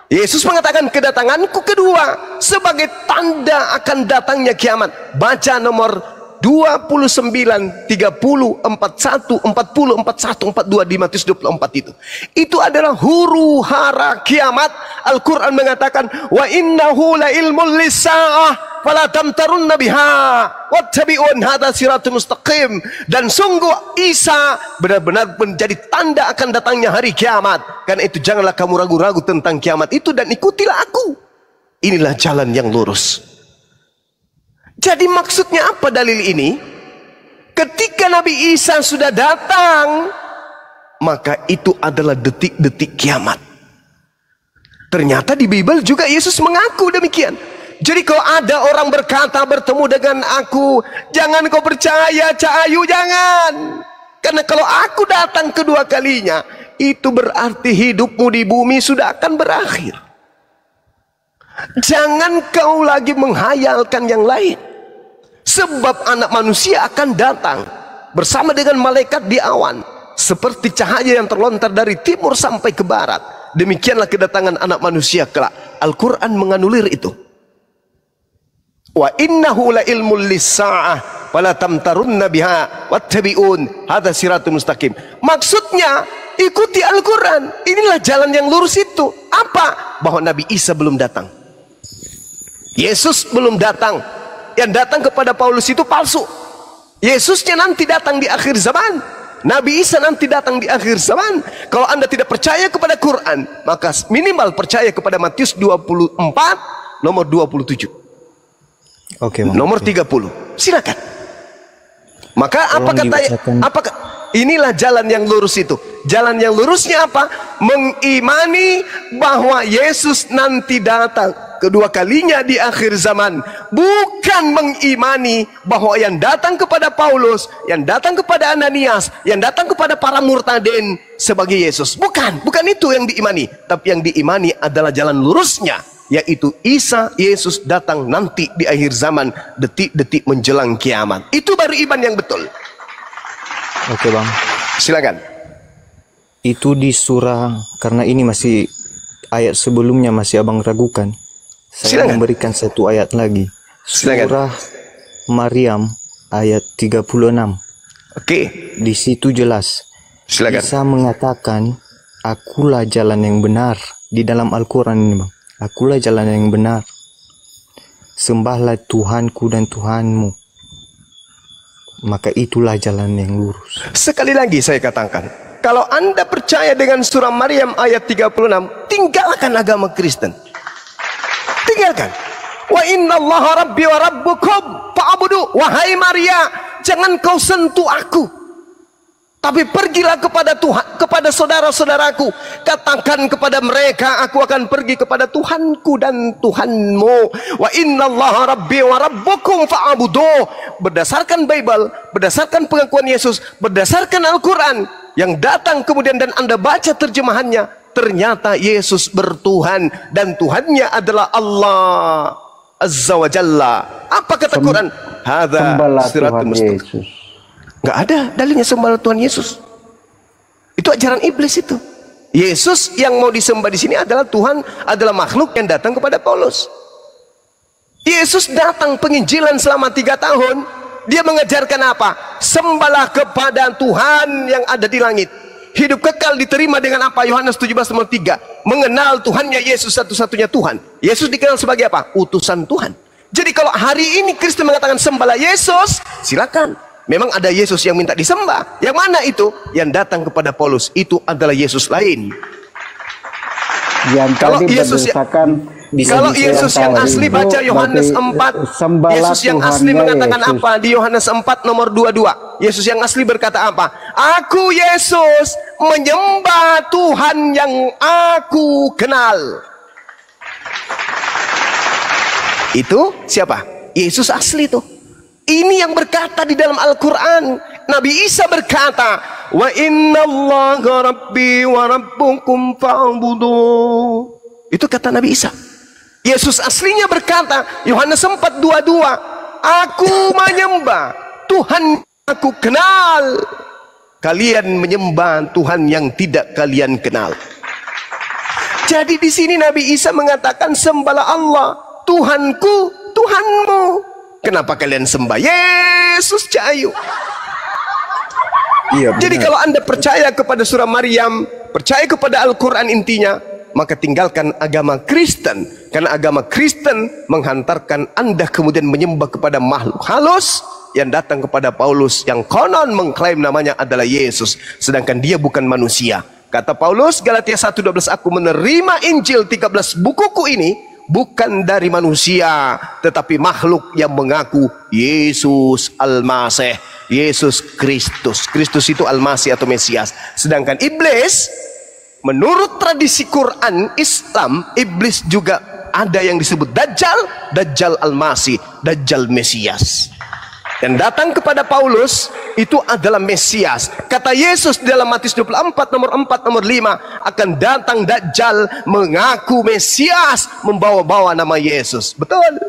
Yesus mengatakan kedatanganku kedua sebagai tanda akan datangnya kiamat. Baca nomor 29, 30, 41, 40, 41, 42 di Matius 24 itu. Itu adalah huru hara kiamat. Al-Quran mengatakan wa innahu la ilmul lisa'ah fala tamtarunna biha wattabi'un hadza siratul mustaqim. Dan sungguh Isa benar-benar menjadi tanda akan datangnya hari kiamat. Karena itu janganlah kamu ragu-ragu tentang kiamat itu dan ikutilah aku. Inilah jalan yang lurus. Jadi maksudnya apa dalil ini? Ketika Nabi Isa sudah datang, maka itu adalah detik-detik kiamat. Ternyata di Bible juga Yesus mengaku demikian. Jadi kalau ada orang berkata bertemu dengan aku, jangan kau percaya, Cak Ayu, jangan. Karena kalau aku datang kedua kalinya, itu berarti hidupmu di bumi sudah akan berakhir. Jangan kau lagi menghayalkan yang lain. Sebab anak manusia akan datang bersama dengan malaikat di awan, seperti cahaya yang terlontar dari timur sampai ke barat. Demikianlah kedatangan anak manusia kelak. Al-Quran menganulir itu. Wa innahu la ilmul lisa'ah wala tamtarunna biha wattabi'un hadza siratul mustaqim. Maksudnya ikuti Al-Quran. Inilah jalan yang lurus itu. Apa? Bahwa Nabi Isa belum datang, Yesus belum datang. Yang datang kepada Paulus itu palsu. Yesusnya nanti datang di akhir zaman. Nabi Isa nanti datang di akhir zaman. Kalau Anda tidak percaya kepada Quran, maka minimal percaya kepada Matius 24 nomor 27. Oke, nomor 30. Silakan. Maka apa katanya? Inilah jalan yang lurus itu. Jalan yang lurusnya apa? Mengimani bahwa Yesus nanti datang kedua kalinya di akhir zaman. Bukan mengimani bahwa yang datang kepada Paulus, yang datang kepada Ananias, yang datang kepada para murtadin sebagai Yesus. Bukan itu yang diimani. Tapi yang diimani adalah jalan lurusnya, yaitu Isa Yesus datang nanti di akhir zaman, detik-detik menjelang kiamat. Itu baru iman yang betul. Oke, Bang. Silakan. Itu di surah, karena ini masih ayat sebelumnya masih abang ragukan. Saya memberikan satu ayat lagi. Surah Maryam ayat 36. Oke. Di situ jelas. Silakan. Isa mengatakan, akulah jalan yang benar. Di dalam Al-Quran ini, Bang. Akulah jalan yang benar. Sembahlah Tuhanku dan Tuhanmu. Maka itulah jalan yang lurus. Sekali lagi saya katakan, kalau Anda percaya dengan surah Maryam ayat 36, tinggalkan agama Kristen. Tinggalkan. Wa innallaha rabbi wa rabbukum fa'budu. Wahai Maria, jangan kau sentuh aku, tapi pergilah kepada Tuhan, kepada saudara-saudaraku. Katakan kepada mereka, aku akan pergi kepada Tuhanku dan Tuhanmu. Wa innallaha rabbi wa rabbukum fa'budu. berdasarkan Bible, berdasarkan pengakuan Yesus, berdasarkan Al-Quran yang datang kemudian dan Anda baca terjemahannya, ternyata Yesus bertuhan dan Tuhannya adalah Allah Azza wa Jalla. Apa kata Quran? Hadza siratul mustaqim. Nggak ada dalilnya sembahlah Tuhan Yesus. Itu ajaran iblis itu. Yesus yang mau disembah di sini adalah Tuhan, adalah makhluk yang datang kepada Paulus. Yesus datang penginjilan selama 3 tahun. Dia mengajarkan apa? Sembahlah kepada Tuhan yang ada di langit. Hidup kekal diterima dengan apa? Yohanes 17:3. Mengenal Tuhannya Yesus satu-satunya Tuhan. Yesus dikenal sebagai apa? Utusan Tuhan. Jadi kalau hari ini Kristen mengatakan sembahlah Yesus, silakan. Memang ada Yesus yang minta disembah. Yang mana itu? Yang datang kepada Paulus. Itu adalah Yesus lain. Yang Kalau tadi Yesus kalau Yesus yang asli baca Yohanes 4. Yesus yang asli mengatakan Yesus. apa? Di Yohanes 4 nomor 22. Yesus yang asli berkata apa? Aku Yesus menyembah Tuhan yang aku kenal. Itu siapa? Yesus asli tuh. Ini yang berkata di dalam Al-Quran. Nabi Isa berkata, wa inna allaha rabbi wa rabbukum fa'budu. Itu kata Nabi Isa. Yesus aslinya berkata, Yohanes 4:22, aku menyembah Tuhan aku kenal. Kalian menyembah Tuhan yang tidak kalian kenal. Jadi di sini Nabi Isa mengatakan sembahlah Allah, Tuhanku, Tuhanmu. Kenapa kalian sembah Yesus Cahayu? Iya, jadi kalau Anda percaya kepada surah Maryam, percaya kepada Al-Quran intinya, maka tinggalkan agama Kristen. Karena agama Kristen menghantarkan Anda kemudian menyembah kepada makhluk halus yang datang kepada Paulus yang konon mengklaim namanya adalah Yesus, sedangkan dia bukan manusia. Kata Paulus Galatia 1:12, aku menerima Injil 13 bukuku ini bukan dari manusia, tetapi makhluk yang mengaku Yesus Al-Masih, Yesus Kristus. Kristus itu Al-Masih atau Mesias. Sedangkan iblis, menurut tradisi Quran Islam, iblis juga ada yang disebut Dajjal, Dajjal Al-Masih, Dajjal Mesias. Dan datang kepada Paulus itu adalah Mesias. Kata Yesus dalam Matius 24 nomor 4 nomor 5, akan datang Dajjal mengaku Mesias, membawa-bawa nama Yesus. Betul.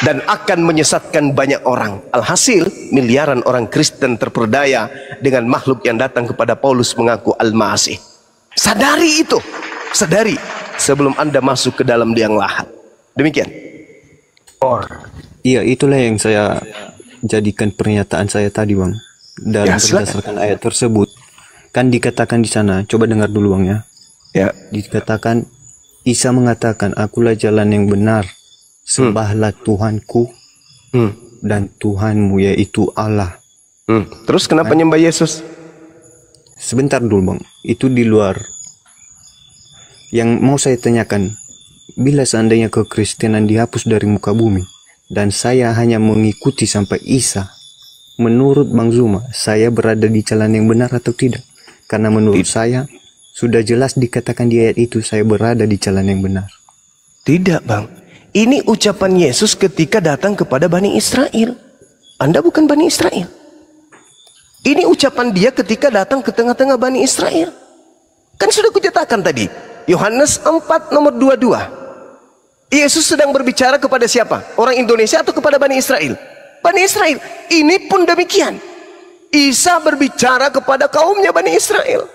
Dan akan menyesatkan banyak orang. Alhasil miliaran orang Kristen terperdaya dengan makhluk yang datang kepada Paulus mengaku Al-Masih. Sadari itu. Sadari sebelum Anda masuk ke dalam liang lahat. Demikian. Iya, itulah yang saya jadikan pernyataan saya tadi, Bang. Dan berdasarkan ayat tersebut, kan dikatakan di sana, coba dengar dulu, Bang, ya. Ya. Dikatakan, Isa mengatakan, akulah jalan yang benar, sembahlah Tuhanku dan Tuhanmu, yaitu Allah. Terus kenapa nyembah Yesus? Sebentar dulu, Bang. Itu di luar. Yang mau saya tanyakan, bila seandainya kekristenan dihapus dari muka bumi, dan saya hanya mengikuti sampai Isa, menurut Bang Zuma, saya berada di jalan yang benar atau tidak? Karena menurut saya, sudah jelas dikatakan di ayat itu, saya berada di jalan yang benar. Tidak, Bang. Ini ucapan Yesus ketika datang kepada Bani Israel. Anda bukan Bani Israel. Ini ucapan dia ketika datang ke tengah-tengah Bani Israel. Kan sudah kujatakan tadi. Yohanes 4 nomor 22. Yesus sedang berbicara kepada siapa? Orang Indonesia atau kepada Bani Israel? Bani Israel. Ini pun demikian. Isa berbicara kepada kaumnya Bani Israel.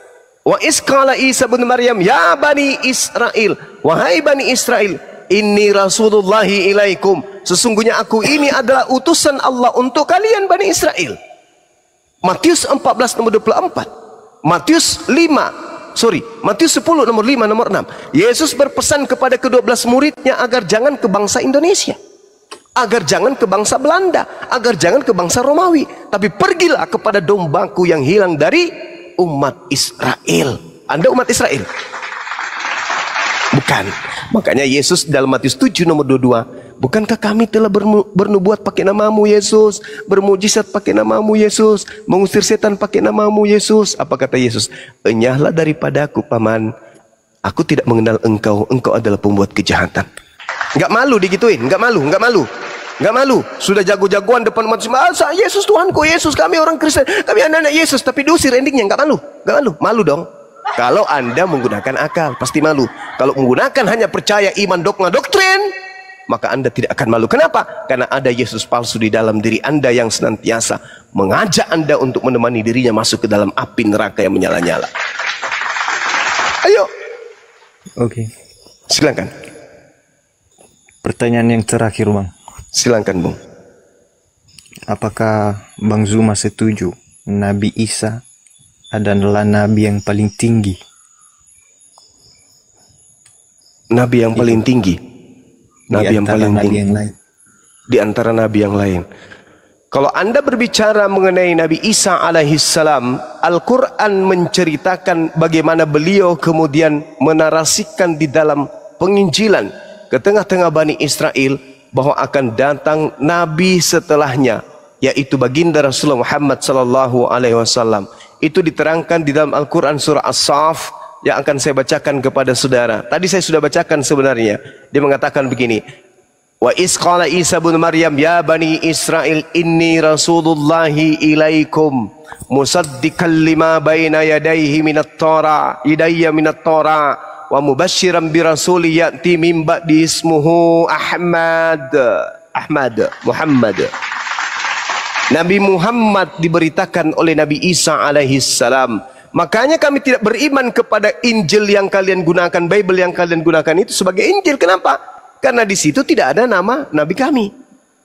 Wa isqala Isa bin Maryam, ya Bani Israel, wahai Bani Israel, inni rasulullahi ilaikum, sesungguhnya aku ini adalah utusan Allah untuk kalian Bani Israel. Matius 14 nomor 24. Matius 10 nomor 5 nomor 6. Yesus berpesan kepada ke-12 muridnya agar jangan ke bangsa Indonesia, agar jangan ke bangsa Belanda, agar jangan ke bangsa Romawi, tapi pergilah kepada dombaku yang hilang dari umat Israel. Anda umat Israel? Bukan. Makanya Yesus dalam Matius 7 nomor 22, bukankah kami telah bernubuat pakai namamu Yesus, bermujizat pakai namamu Yesus, mengusir setan pakai namamu Yesus? Apa kata Yesus? Enyahlah daripadaku paman, aku tidak mengenal engkau, engkau adalah pembuat kejahatan. Enggak malu digituin, enggak malu, enggak malu. Nggak malu. Sudah jago-jagoan depan umat Islam. Yesus Tuhanku, Yesus, kami orang Kristen, kami anak-anak Yesus. Tapi diusir endingnya. Nggak malu. Nggak malu. Malu dong. Kalau Anda menggunakan akal, pasti malu. Kalau menggunakan hanya percaya iman, dogma, doktrin, maka Anda tidak akan malu. Kenapa? Karena ada Yesus palsu di dalam diri Anda yang senantiasa mengajak Anda untuk menemani dirinya masuk ke dalam api neraka yang menyala-nyala. Ayo. Oke. Silakan. Pertanyaan yang terakhir, Bang. Silakan, Bung. Apakah Bang Zuma setuju Nabi Isa adalah nabi yang paling tinggi? Nabi yang paling tinggi. Nabi yang paling tinggi. Yang lain. Di antara nabi yang lain. Kalau Anda berbicara mengenai Nabi Isa alaihissalam, Al-Quran menceritakan bagaimana beliau kemudian menarasikan di dalam penginjilan ke tengah-tengah Bani Israel bahwa akan datang nabi setelahnya, yaitu baginda Rasulullah Muhammad sallallahu alaihi wasallam. Itu diterangkan di dalam Al-Quran surah As-Saff yang akan saya bacakan kepada saudara. Tadi saya sudah bacakan sebenarnya. Dia mengatakan begini, wa isqala Isa bin Maryam ya bani Israel inni rasulullahi ilaikum musaddiqan lima baina yadayhi minat Tara idayya minat Tara wa mubasysyiran bi rasuli ya'ti min ba'di ismuhu Muhammad. Nabi Muhammad diberitakan oleh Nabi Isa alaihissalam. Makanya kami tidak beriman kepada Injil yang kalian gunakan, Bible yang kalian gunakan itu sebagai Injil. Kenapa? Karena di situ tidak ada nama Nabi kami.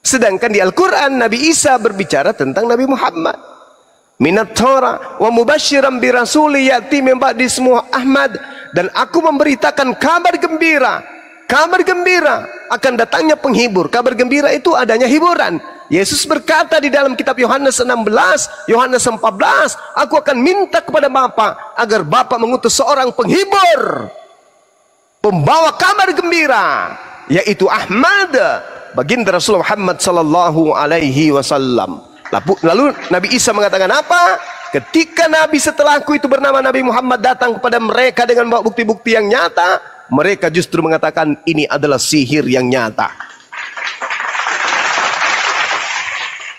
Sedangkan di Al-Quran Nabi Isa berbicara tentang Nabi Muhammad. Minat Torah wa mubasyiran bi rasuli ya'ti min ba'di ismuhu Ahmad, dan aku memberitakan kabar gembira. Kabar gembira akan datangnya penghibur. Kabar gembira itu adanya hiburan. Yesus berkata di dalam kitab Yohanes 16, Yohanes 14, aku akan minta kepada Bapa agar Bapa mengutus seorang penghibur, pembawa kabar gembira, yaitu Ahmad, baginda Rasulullah Muhammad sallallahu alaihi wasallam. Lalu Nabi Isa mengatakan apa? Ketika Nabi setelahku itu bernama Nabi Muhammad datang kepada mereka dengan membawa bukti-bukti yang nyata, mereka justru mengatakan ini adalah sihir yang nyata.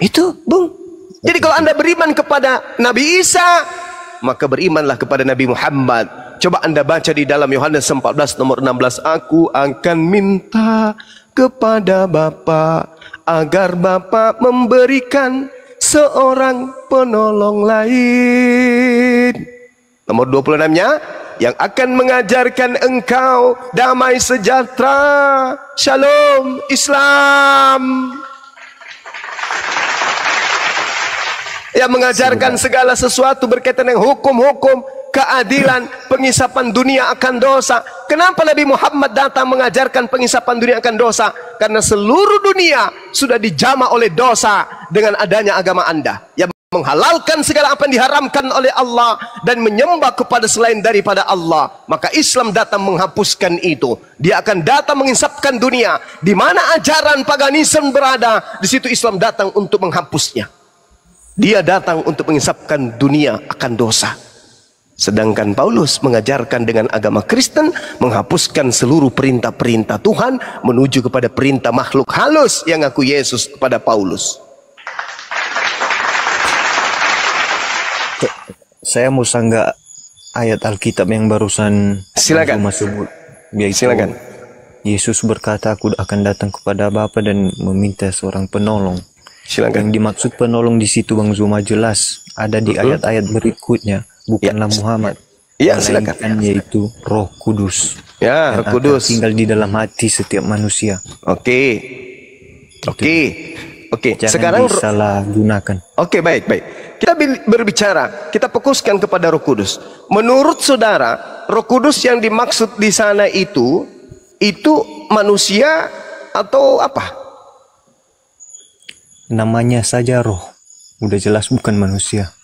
Itu, Bung. Jadi kalau Anda beriman kepada Nabi Isa, maka berimanlah kepada Nabi Muhammad. Coba Anda baca di dalam Yohanes 14 nomor 16, aku akan minta kepada Bapa agar Bapa memberikan seorang penolong lain. Nomor 26-nya, yang akan mengajarkan engkau damai sejahtera, shalom, Islam. Yang mengajarkan segala sesuatu berkaitan dengan hukum-hukum, keadilan, pengisapan dunia akan dosa. Kenapa Nabi Muhammad datang mengajarkan pengisapan dunia akan dosa? Karena seluruh dunia sudah dijamah oleh dosa dengan adanya agama Anda yang menghalalkan segala apa yang diharamkan oleh Allah dan menyembah kepada selain daripada Allah. Maka Islam datang menghapuskan itu. Dia akan datang menginsapkan dunia. Di mana ajaran paganisme berada, di situ Islam datang untuk menghapusnya. Dia datang untuk mengisapkan dunia akan dosa. Sedangkan Paulus mengajarkan dengan agama Kristen menghapuskan seluruh perintah-perintah Tuhan menuju kepada perintah makhluk halus yang ngaku Yesus kepada Paulus. Saya mau sanggah ayat Alkitab yang barusan silakan. Sebut. Silakan. Yesus berkata, aku akan datang kepada Bapa dan meminta seorang penolong. Silakan. Yang dimaksud penolong di situ Bang Zuma jelas ada di ayat-ayat berikutnya, bukanlah Muhammad. Ya, silakan. Yaitu Roh Kudus. Ya, Roh Kudus tinggal di dalam hati setiap manusia. Oke. Jangan Sekarang disalahgunakan. Oke, baik. Kita berbicara, kita fokuskan kepada Roh Kudus. Menurut saudara, Roh Kudus yang dimaksud di sana itu manusia atau apa? Namanya saja roh. Udah jelas bukan manusia.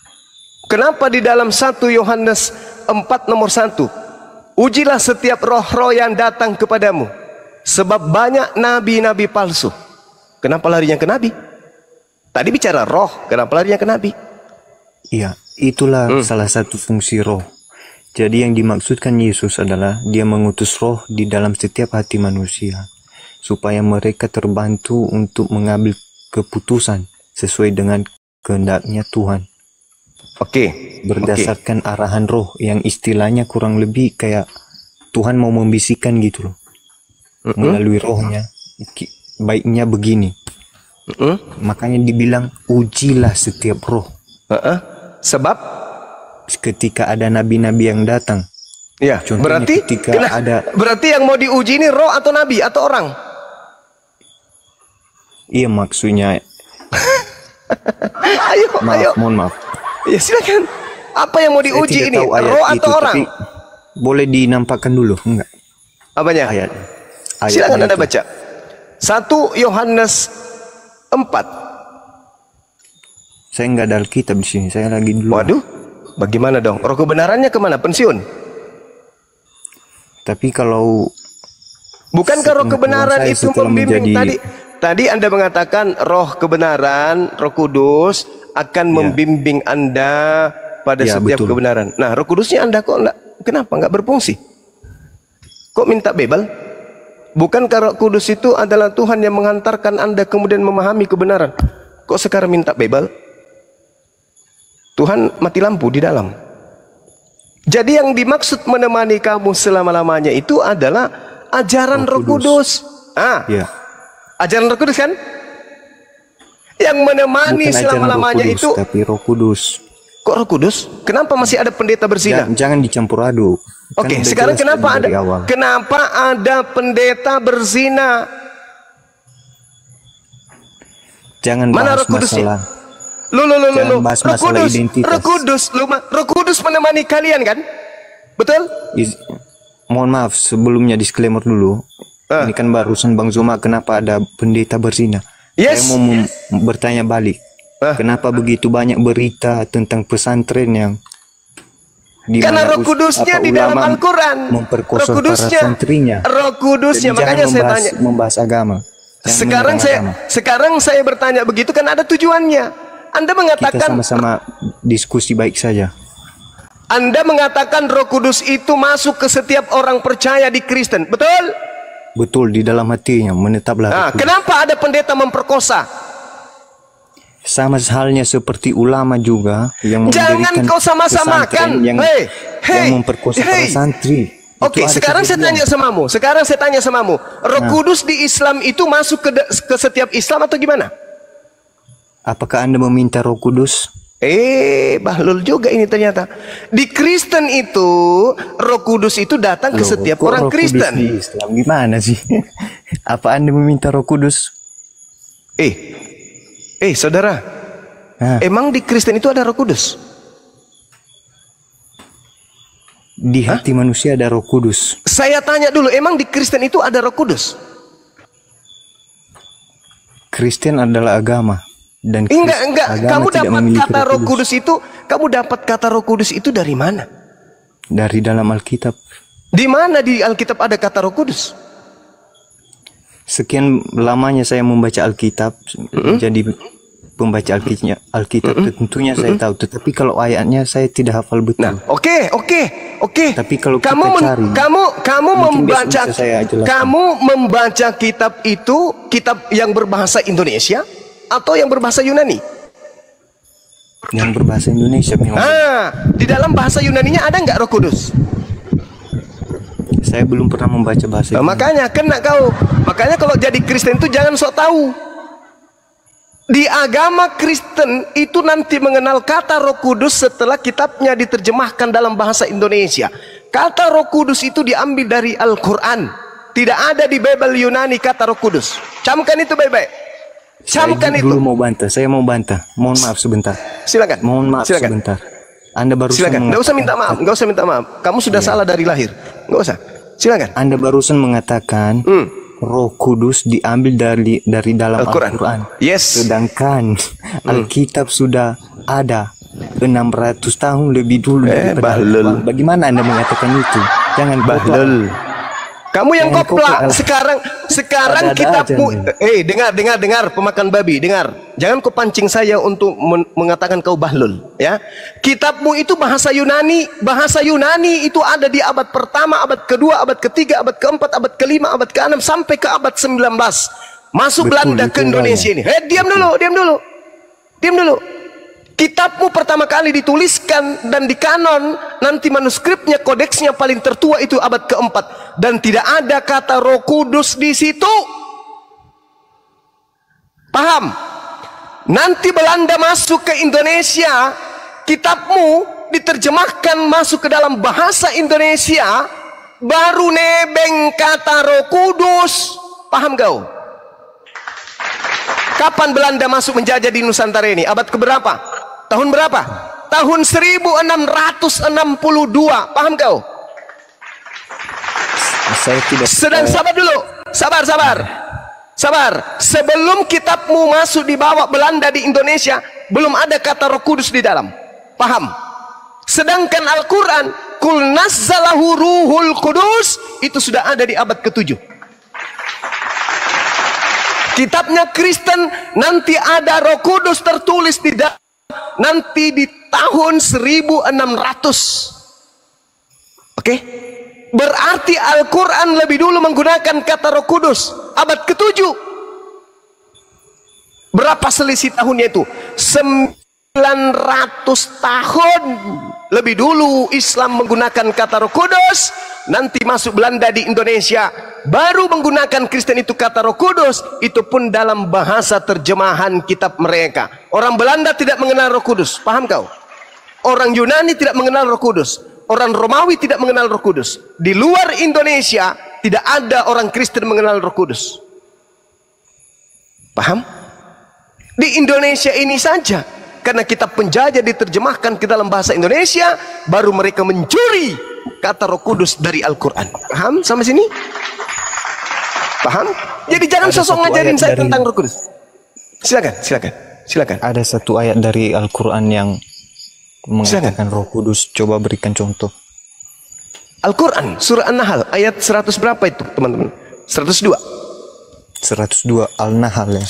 Kenapa di dalam 1 Yohanes 4 nomor 1? Ujilah setiap roh-roh yang datang kepadamu. Sebab banyak nabi-nabi palsu. Kenapa larinya ke nabi? Tadi bicara roh, kenapa larinya ke nabi? Iya, itulah salah satu fungsi roh. Jadi yang dimaksudkan Yesus adalah dia mengutus roh di dalam setiap hati manusia. supaya mereka terbantu untuk mengambil keputusan sesuai dengan kehendaknya Tuhan. Oke. Berdasarkan arahan roh yang istilahnya kurang lebih kayak Tuhan mau membisikkan gitu loh. Melalui rohnya. Baiknya begini. Makanya dibilang ujilah setiap roh. Sebab ketika ada nabi-nabi yang datang. ya, Contohnya berarti yang mau diuji ini roh atau nabi atau orang? Iya maksudnya. ayo. Mohon maaf. Ya silakan. Apa yang mau diuji ini? Roh atau orang? Tapi boleh dinampakkan dulu, enggak? Apanya? Ayat Silakan Anda itu. baca. 1 Yohanes 4. Saya enggak ada Alkitab di sini. Saya lagi dulu. Waduh, bagaimana dong? Roh kebenarannya kemana? Pensiun? Tapi kalau Bukankah roh kebenaran saya itu setelah membimbing? menjadi- Tadi Anda mengatakan roh kebenaran, Roh Kudus akan membimbing Anda pada Ya, setiap betul. kebenaran. Nah, Roh Kudusnya Anda kok kenapa enggak berfungsi? Kok minta bebal? Bukankah Roh Kudus itu adalah Tuhan yang menghantarkan Anda kemudian memahami kebenaran? Kok sekarang minta bebal? Tuhan mati lampu di dalam. Jadi yang dimaksud menemani kamu selama-lamanya itu adalah ajaran Roh Kudus. ya, Ajaran Roh Kudus kan? Yang menemani bukan ajaran selama-lamanya Roh Kudus, itu. tapi Roh Kudus. Kok Roh Kudus? Kenapa masih ada pendeta berzina? Jangan dicampur aduk. Kan Oke, udah sekarang jelas kenapa tadi ada dari awal. kenapa ada pendeta berzina? Jangan Mana bahas Roh Kudusnya? masalah. Jangan bahas masalah identitas. Roh Kudus menemani kalian kan? Betul? Mohon maaf sebelumnya disclaimer dulu. Ini kan barusan Bang Zuma, kenapa ada pendeta berzina? Yes. Saya mau bertanya balik. Kenapa begitu banyak berita tentang pesantren yang di Karena mana Roh Kudusnya di dalam ulama Al-Quran. memperkosa Roh para Kudusnya. santrinya. Roh Kudusnya. Jadi Makanya jangan saya tanya. membahas agama. Jangan menyerang agama. Sekarang saya bertanya begitu kan ada tujuannya. Anda Kita mengatakan sama-sama diskusi baik saja. Anda mengatakan Roh Kudus itu masuk ke setiap orang percaya di Kristen, betul? Betul, di dalam hatinya menetaplah. Nah, Roh Kudus. kenapa ada pendeta memperkosa? Sama halnya seperti ulama juga yang Jangan mendirikan kau sama-samakan. pesantren yang memperkosa para santri. Oke, Itu ada sekarang saya tanya kejadian. samamu. Roh Kudus di Islam itu masuk ke setiap Islam atau gimana? Apakah Anda meminta Roh Kudus? Bahlul juga ini ternyata. Di Kristen itu Roh Kudus itu datang ke setiap Kok orang Roh Kudus Kristen. di Islam gimana sih? Apa Anda meminta Roh Kudus? Saudara, emang di Kristen itu ada Roh Kudus? Di hati manusia ada Roh Kudus. Saya tanya dulu, emang di Kristen itu ada Roh Kudus? Kristen adalah agama dan Enggak. agama Kamu tidak dapat memiliki kata Roh Kudus. Kudus itu dari mana? Dari dalam Alkitab. Di mana di Alkitab ada kata Roh Kudus? Sekian lamanya saya membaca Alkitab, jadi pembaca Alkitab tentunya saya tahu. Tetapi kalau ayatnya saya tidak hafal betul. Nah, oke. Tapi kalau kamu kita cari, kamu mungkin membaca besok bisa saya jelaskan. kamu membaca kitab itu kitab yang berbahasa Indonesia atau yang berbahasa Yunani? Yang berbahasa Indonesia memang. Di dalam bahasa Yunaninya ada nggak Roh Kudus? Saya belum pernah membaca bahasa Nah, Yunani. makanya kena kau. Makanya kalau jadi Kristen itu jangan sok tahu. Di agama Kristen itu nanti mengenal kata Roh Kudus setelah kitabnya diterjemahkan dalam bahasa Indonesia. Kata Roh Kudus itu diambil dari Al-Quran. Tidak ada di Bible Yunani kata Roh Kudus. Camkan itu baik-baik. Camkan Saya itu. dulu mau bantah. Saya mau bantah. Mohon maaf sebentar. Silakan. Mohon maaf Silakan. sebentar. Anda barusan Silakan. Nggak usah minta maaf. Nggak usah minta maaf. Kamu sudah salah dari lahir. Nggak usah. Silakan. Anda barusan mengatakan Roh Kudus diambil dari dalam Al-Quran. Yes. Sedangkan Alkitab sudah ada 600 tahun lebih dulu daripada Bahlul. Al-Quran. Bagaimana Anda mengatakan itu? Jangan Bahlul. Kamu yang koplak. Sekarang Ada-ada kitabmu. aja Dengar pemakan babi, dengar. Jangan kau pancing saya untuk mengatakan kau bahlul, ya. Kitabmu itu bahasa Yunani. Bahasa Yunani itu ada di abad pertama, abad kedua, abad ketiga, abad keempat, abad kelima, abad ke-6 sampai ke abad 19. Masuk Betul, Belanda ke Indonesia ini. Diam dulu. Kitabmu pertama kali dituliskan dan dikanon, nanti manuskripnya, kodeksnya paling tertua itu abad keempat, dan tidak ada kata Roh Kudus di situ. Paham? Nanti Belanda masuk ke Indonesia, kitabmu diterjemahkan masuk ke dalam bahasa Indonesia, baru nebeng kata Roh Kudus. Paham kau? Kapan Belanda masuk menjajah di Nusantara ini? Abad keberapa? Tahun berapa? Tahun 1662. Paham kau? Saya tidak. Sabar dulu. Sabar. Sebelum kitabmu masuk dibawa Belanda di Indonesia, belum ada kata Roh Kudus di dalam. Paham? Sedangkan Al-Quran, Kul nazzalahu ruhul kudus, itu sudah ada di abad ke-7. Kitabnya Kristen nanti ada Roh Kudus tertulis di dalam, nanti di tahun 1600. Oke? Berarti Al-Quran lebih dulu menggunakan kata Roh Kudus, abad ke-7. Berapa selisih tahunnya itu? 900 tahun lebih dulu Islam menggunakan kata Roh Kudus. Nanti masuk Belanda di Indonesia, baru menggunakan Kristen itu kata Roh Kudus. Itu pun dalam bahasa terjemahan kitab mereka. Orang Belanda tidak mengenal Roh Kudus. Paham kau? Orang Yunani tidak mengenal Roh Kudus. Orang Romawi tidak mengenal Roh Kudus. Di luar Indonesia tidak ada orang Kristen mengenal Roh Kudus. Paham? Di Indonesia ini saja, karena kitab penjajah diterjemahkan ke dalam bahasa Indonesia, baru mereka mencuri kata Roh Kudus dari Al-Quran. Paham sampai sini? Paham? Jadi jangan sosok ngajarin saya tentang Roh Kudus. Silakan. Ada satu ayat dari Al-Quran yang mengatakan Roh Kudus. Coba berikan contoh. Al-Quran surah An-Nahl ayat 100 berapa itu, teman-teman? 102. 102 Al-Nahl ya.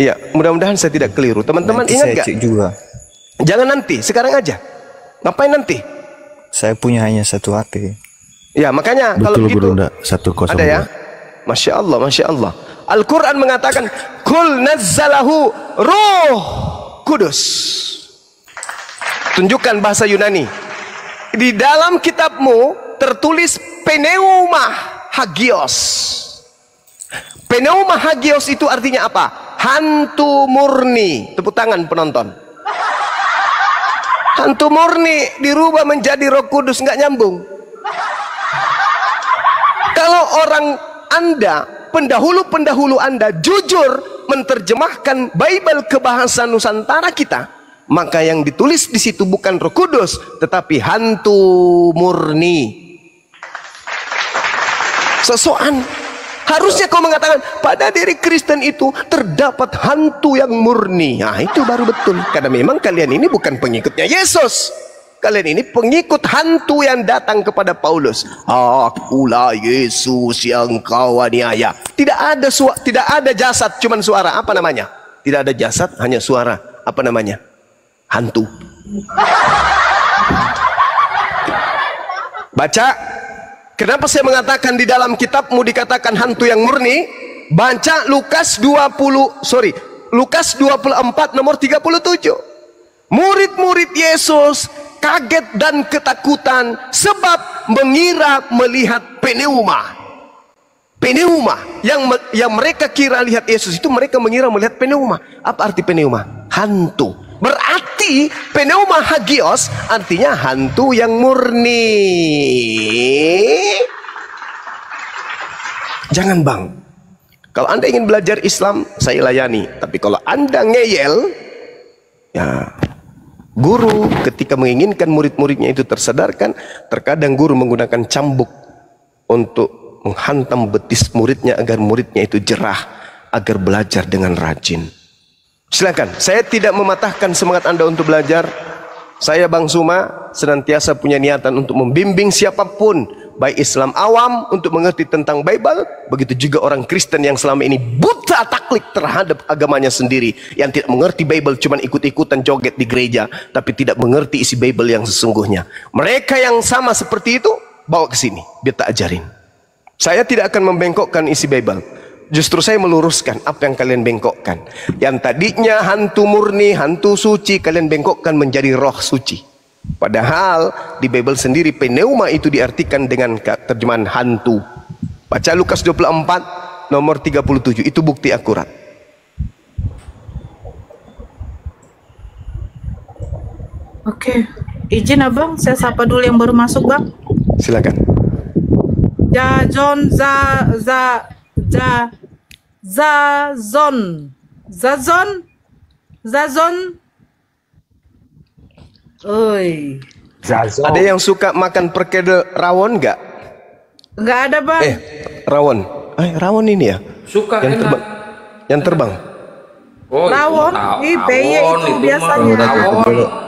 Iya, mudah-mudahan saya tidak keliru. Teman-teman ingat gak? Juga. Jangan nanti, sekarang aja. Ngapain nanti? Saya punya hanya satu HP. Ya, makanya kalau begitu ada ya. Masya Allah. Al-Quran mengatakan Kul nazzalahu Roh Kudus. Tunjukkan bahasa Yunani. Di dalam kitabmu tertulis Pneuma Hagios. Pneuma Hagios itu artinya apa? Hantu murni. Tepuk tangan penonton. Hantu murni dirubah menjadi Roh Kudus, nggak nyambung. Kalau orang Anda, pendahulu-pendahulu Anda jujur menerjemahkan Bible ke bahasa Nusantara kita, maka yang ditulis di situ bukan Roh Kudus, tetapi hantu murni. Sosokan. Harusnya kau mengatakan pada diri Kristen itu terdapat hantu yang murni. Nah, itu baru betul. Karena memang kalian ini bukan pengikutnya Yesus. Kalian ini pengikut hantu yang datang kepada Paulus. Akulah Yesus yang kau aniaya. Tidak ada jasad, cuman suara. Apa namanya? Tidak ada jasad, hanya suara. Apa namanya? Hantu. Baca. Kenapa saya mengatakan di dalam kitabmu dikatakan hantu yang murni? Baca Lukas 24 nomor 37. Murid-murid Yesus kaget dan ketakutan sebab mengira melihat pneuma. Pneuma yang mereka kira lihat Yesus itu, mereka mengira melihat pneuma. Apa arti pneuma? Hantu. Berarti Pneuma Hagios artinya hantu yang murni. Jangan bang, kalau Anda ingin belajar Islam, saya layani. Tapi kalau Anda ngeyel, ya guru ketika menginginkan murid-muridnya itu tersadarkan, terkadang guru menggunakan cambuk untuk menghantam betis muridnya agar muridnya itu jerah, agar belajar dengan rajin. Silakan, saya tidak mematahkan semangat Anda untuk belajar. Saya Bang Suma senantiasa punya niatan untuk membimbing siapapun baik Islam awam untuk mengerti tentang Bible, begitu juga orang Kristen yang selama ini buta taklid terhadap agamanya sendiri, yang tidak mengerti Bible, cuma ikut-ikutan joget di gereja, tapi tidak mengerti isi Bible yang sesungguhnya. Mereka yang sama seperti itu, bawa ke sini, biar tak ajarin. Saya tidak akan membengkokkan isi Bible. Justru saya meluruskan apa yang kalian bengkokkan. Yang tadinya hantu murni, hantu suci, kalian bengkokkan menjadi roh suci. Padahal di Bible sendiri pneuma itu diartikan dengan terjemahan hantu. Baca Lukas 24 nomor 37, itu bukti akurat. Oke, izin abang, saya sapa dulu yang baru masuk bang. Silakan. Zazon. Oi. Zazo. Ada yang suka makan perkedel rawon nggak? Nggak ada bang. Rawon. Rawon ini ya? Suka Yang enak. Yang terbang. Oh, Rawon, itu peye itu mah biasanya. rawon.